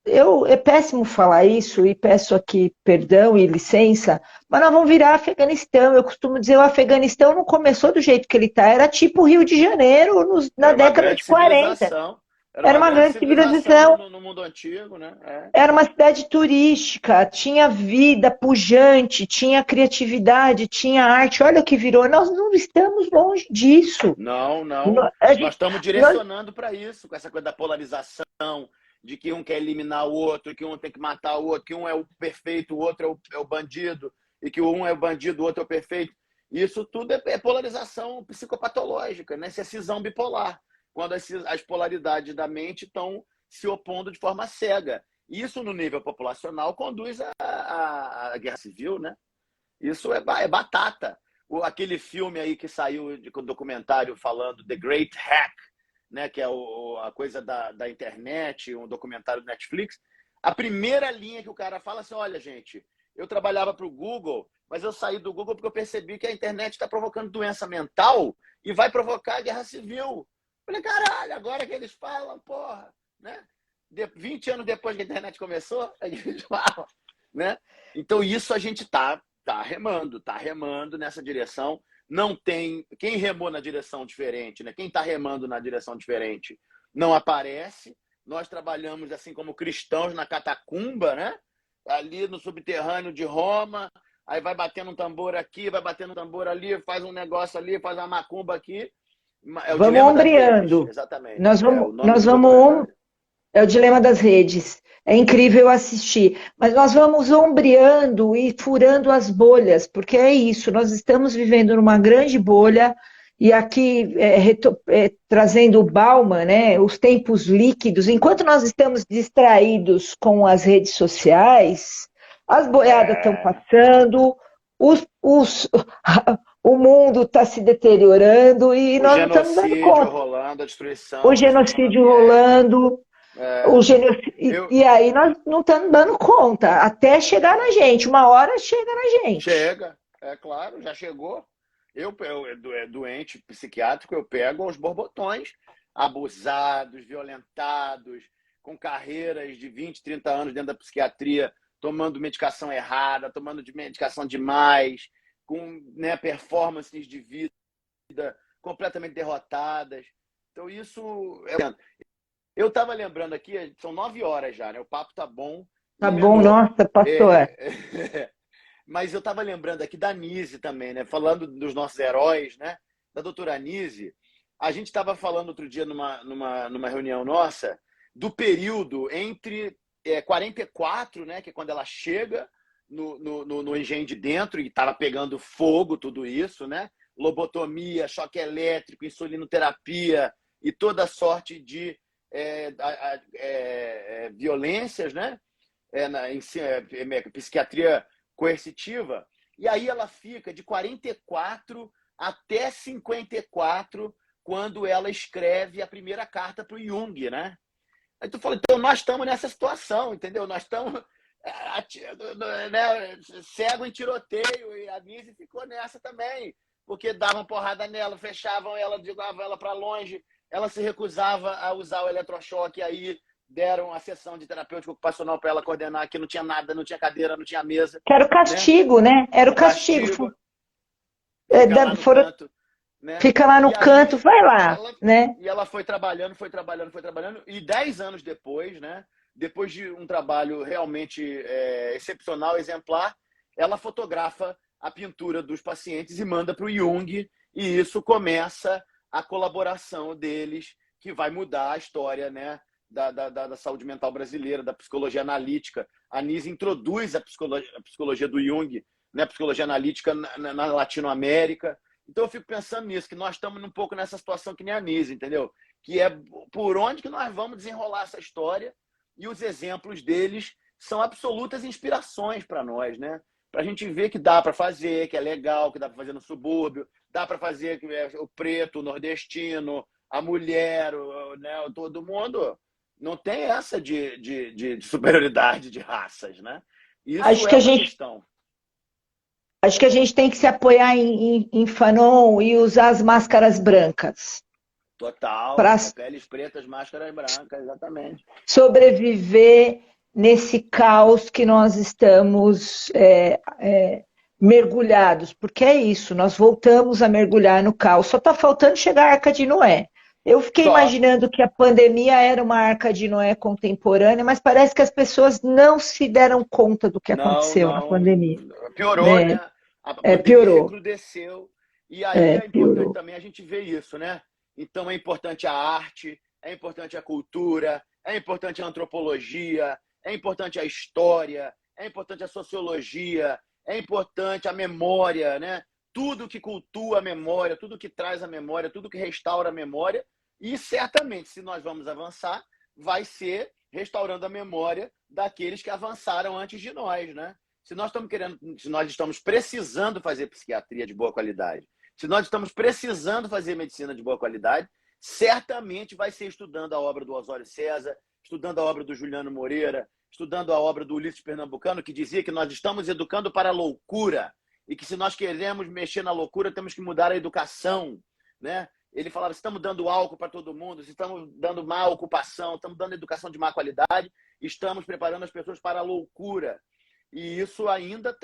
S2: É péssimo falar isso e peço aqui perdão e licença, mas nós vamos virar Afeganistão. Eu costumo dizer o Afeganistão não começou do jeito que ele está, era tipo Rio de Janeiro na
S1: Era uma
S2: década
S1: grande
S2: de 40.
S1: civilização. Era
S2: Era
S1: uma
S2: uma
S1: grande
S2: grande
S1: civilização
S2: civilização.
S1: no mundo antigo, né?
S2: Era uma cidade turística, tinha vida pujante, tinha criatividade, tinha arte. Olha o que virou. Nós não estamos longe disso.
S1: Não, não.
S2: No- a
S1: Nós
S2: gente-
S1: estamos
S2: nós-
S1: direcionando para isso, com essa coisa da polarização, de que um quer eliminar o outro, que um tem que matar o outro, que um é o perfeito, o outro é o bandido, e que um é o bandido, o outro é o perfeito. Isso tudo é polarização psicopatológica, né? Isso é cisão bipolar, quando as polaridades da mente estão se opondo de forma cega. Isso, no nível populacional, conduz à guerra civil, né? Isso é batata. Aquele filme aí que saiu de documentário falando The Great Hack, né, que é a coisa da internet, um documentário do Netflix. A primeira linha que o cara fala assim: olha, gente, eu trabalhava para o Google, mas eu saí do Google porque eu percebi que a internet está provocando doença mental e vai provocar guerra civil. Falei, caralho, agora que eles falam, porra, né? 20 anos depois que a internet começou, a gente fala, né? Então, isso a gente tá remando nessa direção. Não tem quem remou na direção diferente, né? Quem está remando na direção diferente não aparece. Nós trabalhamos assim como cristãos na catacumba, né? ali no subterrâneo de Roma, aí vai batendo um tambor aqui, vai batendo um tambor ali, faz um negócio ali, faz uma macumba aqui. É o
S2: Vamos
S1: Dilema das Redes,
S2: ombreando.
S1: exatamente.
S2: Nós
S1: É
S2: vamos,
S1: o nome
S2: nós
S1: do
S2: vamos,
S1: documentário.
S2: é o dilema das redes. É incrível assistir, mas nós vamos ombreando e furando as bolhas, porque é isso, nós estamos vivendo numa grande bolha, e aqui trazendo o Bauman, né, os tempos líquidos, enquanto nós estamos distraídos com as redes sociais, as boiadas estão
S1: É,
S2: passando, o mundo está se deteriorando e
S1: o
S2: nós não estamos dando
S1: genocídio
S2: conta.
S1: rolando, a
S2: O
S1: destruição do sistema
S2: genocídio
S1: ambiente.
S2: rolando,
S1: É, eu,
S2: e aí nós não estamos dando conta, até chegar na gente. Uma hora chega na gente.
S1: chega, é claro, já chegou. Doente psiquiátrico, eu pego aos borbotões, abusados, violentados, com carreiras de 20, 30 anos dentro da psiquiatria, tomando medicação errada, tomando de medicação demais, com, né, performances de vida completamente derrotadas. Então, isso. Eu estava lembrando aqui, são 9 horas já, né? O papo tá bom,
S2: Tá bom,
S1: emendou.
S2: nossa, passou.
S1: Mas eu estava lembrando aqui da Nise também, né? Falando dos nossos heróis, né? Da doutora Nise. A gente estava falando outro dia numa reunião nossa do período entre 44, né? Que é quando ela chega no engenho de dentro e estava pegando fogo, tudo isso, né? Lobotomia, choque elétrico, insulinoterapia e toda sorte de violências, né? Psiquiatria coercitiva, e aí ela fica de 44 até 54, quando ela escreve a primeira carta para o Jung, né? Aí tu fala, então nós estamos nessa situação, entendeu? Nós estamos né, cego em tiroteio, e a Nise ficou nessa também, porque davam porrada nela, fechavam ela, jogavam ela para longe, ela se recusava a usar o eletrochoque, aí deram a sessão de terapêutico ocupacional para ela coordenar, que não tinha nada, não tinha cadeira, não tinha mesa,
S2: Que era o
S1: né?
S2: castigo, né? Era o
S1: O
S2: castigo.
S1: castigo, fica lá no
S2: Foram,
S1: canto, né?
S2: fica lá no
S1: E aí
S2: canto, vai lá,
S1: ela,
S2: né?
S1: ela foi trabalhando, foi trabalhando, foi trabalhando, e 10 anos depois, né? Depois de um trabalho realmente excepcional, exemplar, ela fotografa a pintura dos pacientes e manda para o Jung, e isso começa a colaboração deles, que vai mudar a história, né? Da saúde mental brasileira, da psicologia analítica. A Nise introduz a psicologia do Jung, né, a psicologia analítica na Latinoamérica. Então eu fico pensando nisso, que nós estamos um pouco nessa situação que nem a Nise, entendeu? Que é por onde que nós vamos desenrolar essa história, e os exemplos deles são absolutas inspirações para nós, né? Para a gente ver que dá para fazer, que é legal, que dá para fazer no subúrbio, dá para fazer o preto, o nordestino, a mulher, né, todo mundo. Não tem essa de superioridade de raças, né? Isso
S2: Acho
S1: é
S2: que a
S1: uma
S2: gente,
S1: questão.
S2: acho que a gente tem que se apoiar em Fanon e usar as máscaras brancas
S1: Total.
S2: para
S1: É peles pretas, máscaras brancas, exatamente.
S2: sobreviver nesse caos que nós estamos mergulhados, porque é isso, nós voltamos a mergulhar no caos. Só está faltando chegar a Arca de Noé. Eu fiquei
S1: Só.
S2: imaginando que a pandemia era uma Arca de Noé contemporânea, mas parece que as pessoas não se deram conta do que
S1: Não,
S2: aconteceu na
S1: não.
S2: pandemia,
S1: Piorou,
S2: né?
S1: né? A pandemia
S2: Piorou,
S1: recrudesceu. E aí é importante
S2: piorou.
S1: também a gente ver isso, né? Então é importante a arte, é importante a cultura, é importante a antropologia, é importante a história, é importante a sociologia, é importante a memória, né? Tudo que cultua a memória, tudo que traz a memória, tudo que restaura a memória. E certamente, se nós vamos avançar, vai ser restaurando a memória daqueles que avançaram antes de nós, né? Se nós estamos querendo, se nós estamos precisando fazer psiquiatria de boa qualidade, se nós estamos precisando fazer medicina de boa qualidade, certamente vai ser estudando a obra do Osório César, estudando a obra do Juliano Moreira, estudando a obra do Ulisses Pernambucano, que dizia que nós estamos educando para a loucura e que se nós queremos mexer na loucura, temos que mudar a educação, né? Ele falava, estamos dando álcool para todo mundo, estamos dando má ocupação, estamos dando educação de má qualidade, estamos preparando as pessoas para a loucura. E isso ainda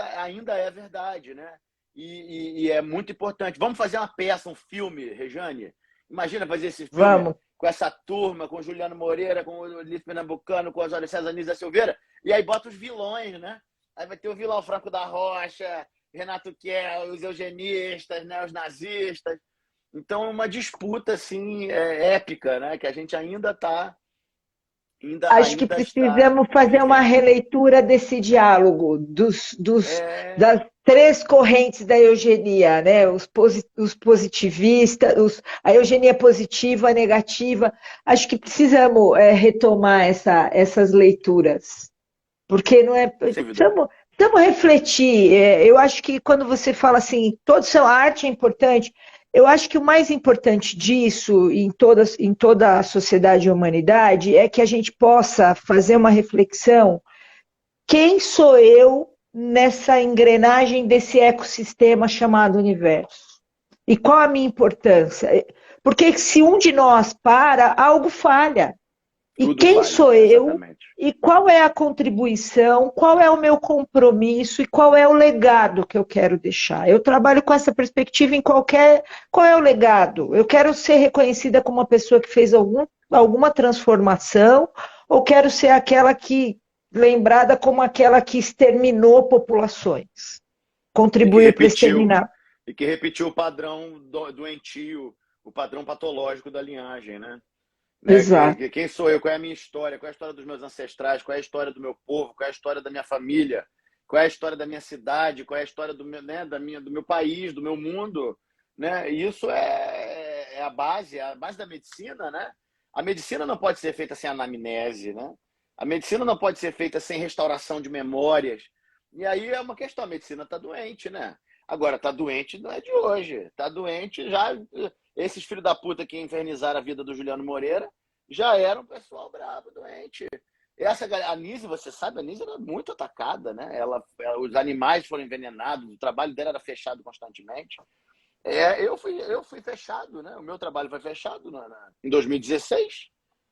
S1: é verdade, né? E é muito importante. Vamos fazer uma peça, um filme, Rejane? Imagina fazer esse filme
S2: Vamos.
S1: com essa turma, com o Juliano Moreira, com o Ulisses Pernambucano, com o Osório César Anísio da Silveira, e aí bota os vilões, né? Aí vai ter o vilão Franco da Rocha, Renato Kell, os eugenistas, né? Os nazistas. Então, é uma disputa, assim, épica, né? Que a gente ainda está
S2: Acho que precisamos fazer uma
S1: vivendo.
S2: releitura desse diálogo,
S1: É,
S2: das três correntes da eugenia, né? Os positivistas, a eugenia positiva, a negativa. Acho que precisamos retomar essas leituras, porque não é.
S1: sem dúvida.
S2: Precisamos refletir. Eu acho que quando você fala assim, todos são arte é importante. Eu acho que o mais importante disso em toda a sociedade e a humanidade é que a gente possa fazer uma reflexão. Quem sou eu nessa engrenagem desse ecossistema chamado universo? E qual a minha importância? Porque se um de nós para, algo falha. E
S1: Tudo
S2: quem
S1: falha,
S2: sou eu?
S1: exatamente.
S2: E qual é a contribuição? Qual é o meu compromisso? E qual é o legado que eu quero deixar? Eu trabalho com essa perspectiva em qualquer. Qual é o legado? Eu quero ser reconhecida como uma pessoa que fez alguma transformação, ou quero ser aquela que lembrada como aquela que exterminou populações,
S1: E que
S2: contribuiu para
S1: repetiu,
S2: exterminar.
S1: e que repetiu o padrão doentio, o padrão patológico da linhagem, né?
S2: Exato.
S1: Quem sou eu? Qual é a minha história? Qual é a história dos meus ancestrais? Qual é a história do meu povo? Qual é a história da minha família? Qual é a história da minha cidade? Qual é a história do meu, né, do meu país, do meu mundo? Né? E isso é a base da medicina, né? A medicina não pode ser feita sem anamnese, né? A medicina não pode ser feita sem restauração de memórias. E aí é uma questão, a medicina está doente, né? Agora, está doente não é de hoje. Está doente já. Esses filhos da puta que infernizaram a vida do Juliano Moreira já eram um pessoal bravo, doente. A Nise, você sabe, a Nise era muito atacada, né? Os animais foram envenenados, o trabalho dela era fechado constantemente. Eu fui fechado, né? O meu trabalho foi fechado em 2016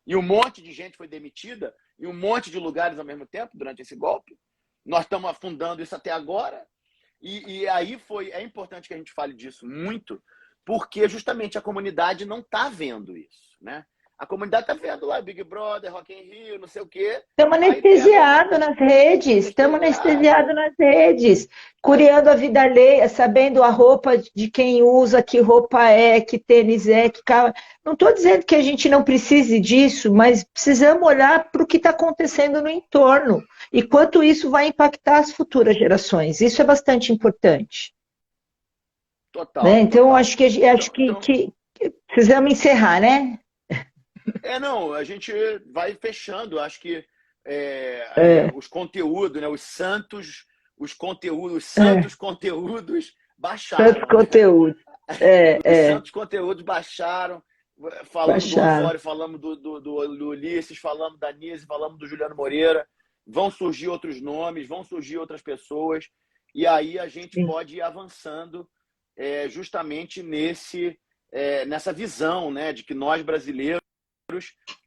S1: e um monte de gente foi demitida em um monte de lugares ao mesmo tempo durante esse golpe. Nós estamos afundando isso até agora. E aí é importante que a gente fale disso muito, porque justamente a comunidade não está vendo isso, né? A comunidade está vendo lá Big Brother, Rock in Rio, não sei o quê.
S2: Estamos
S1: Aí pega
S2: anestesiados nas redes, estamos
S1: anestesiado.
S2: anestesiados nas redes, curiando a vida alheia, sabendo a roupa de quem usa, que roupa é, que tênis é, que carro. Não estou dizendo que a gente não precise disso, mas precisamos olhar para o que está acontecendo no entorno e quanto isso vai impactar as futuras gerações. Isso é bastante importante. Né?
S1: Total,
S2: Então,
S1: total.
S2: acho que precisamos encerrar, né?
S1: Não, a gente vai fechando. Acho que
S2: É,
S1: os conteúdos, né? Os
S2: é,
S1: santos conteúdos
S2: tantos
S1: baixaram, né?
S2: conteúdos.
S1: Os
S2: É,
S1: santos conteúdos baixaram. Falamos do
S2: baixaram.
S1: Osório, falamos do Ulisses, falamos da Nise, falamos do Juliano Moreira. Vão surgir outros nomes, vão surgir outras pessoas. E aí a gente
S2: Sim.
S1: pode ir avançando justamente nessa visão, né, de que nós brasileiros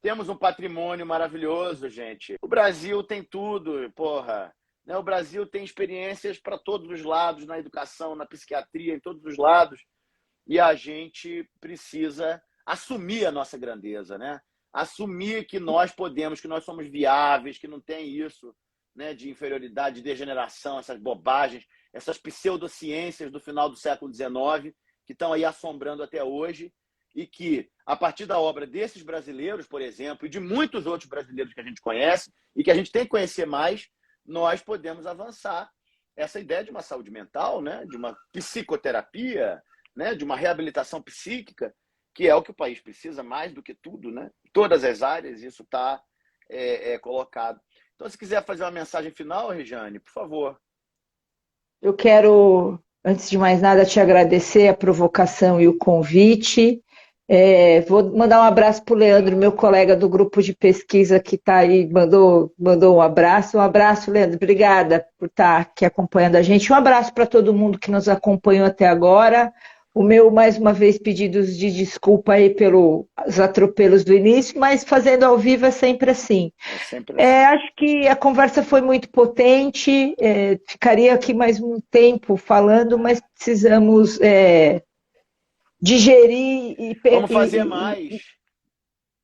S1: temos um patrimônio maravilhoso, gente. O Brasil tem tudo, porra. Né? O Brasil tem experiências para todos os lados, na educação, na psiquiatria, em todos os lados. E a gente precisa assumir a nossa grandeza, né? Assumir que nós podemos, que nós somos viáveis, que não tem isso, né, de inferioridade, de degeneração, essas bobagens, essas pseudociências do final do século XIX, que estão aí assombrando até hoje, e que, a partir da obra desses brasileiros, por exemplo, e de muitos outros brasileiros que a gente conhece, e que a gente tem que conhecer mais, nós podemos avançar essa ideia de uma saúde mental, né, de uma psicoterapia, né, de uma reabilitação psíquica, que é o que o país precisa mais do que tudo, né? Todas as áreas, isso está colocado. Então, se quiser fazer uma mensagem final, Regiane, por favor.
S2: Eu quero, antes de mais nada, te agradecer a provocação e o convite. Vou mandar um abraço para o Leandro, meu colega do grupo de pesquisa que está aí, mandou um abraço. Um abraço, Leandro. Obrigada por estar aqui acompanhando a gente. Um abraço para todo mundo que nos acompanhou até agora. O meu, mais uma vez, pedidos de desculpa aí pelos atropelos do início, mas fazendo ao vivo é sempre assim.
S1: É sempre assim.
S2: Acho que a conversa foi muito potente, ficaria aqui mais um tempo falando, mas precisamos digerir
S1: Vamos fazer mais.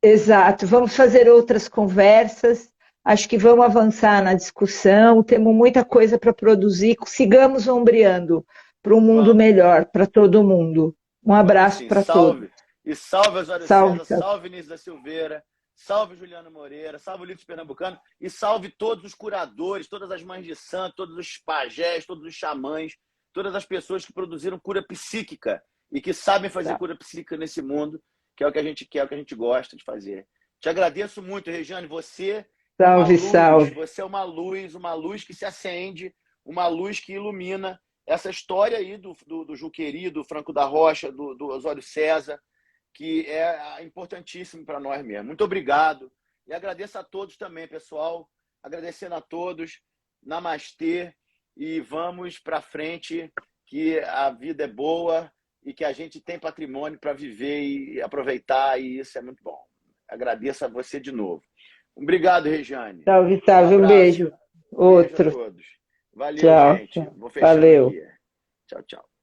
S2: Exato, vamos fazer outras conversas. Acho que vamos avançar na discussão. Temos muita coisa para produzir. Sigamos ombreando para um mundo
S1: Vamos,
S2: melhor para todo mundo. Um
S1: vamos
S2: abraço
S1: sim.
S2: para todos.
S1: Salve. E salve Osório
S2: Salve,
S1: César,
S2: salve.
S1: salve Início da Silveira, salve Juliano Moreira, salve o Livros Pernambucano e salve todos os curadores, todas as mães de santo, todos os pajés, todos os xamãs, todas as pessoas que produziram cura psíquica e que sabem fazer
S2: Salve,
S1: cura psíquica nesse mundo, que é o que a gente quer, é o que a gente gosta de fazer. Te agradeço muito, Regiane.
S2: salve. Salve.
S1: Você é uma luz que se acende, uma luz que ilumina essa história aí do Juqueri, do Franco da Rocha, do Osório César, que é importantíssimo para nós mesmo. Muito obrigado. E agradeço a todos também, pessoal. Agradecendo a todos. Namastê. E vamos para frente, que a vida é boa e que a gente tem patrimônio para viver e aproveitar, e isso é muito bom. Agradeço a você de novo. Obrigado, Regiane.
S2: Salve,
S1: Um
S2: salve. Um
S1: abraço.
S2: beijo.
S1: Beijo a
S2: Outro.
S1: todos. Valeu,
S2: Tchau.
S1: gente.
S2: Tchau.
S1: Vou fechando
S2: Valeu.
S1: aqui. Tchau, tchau.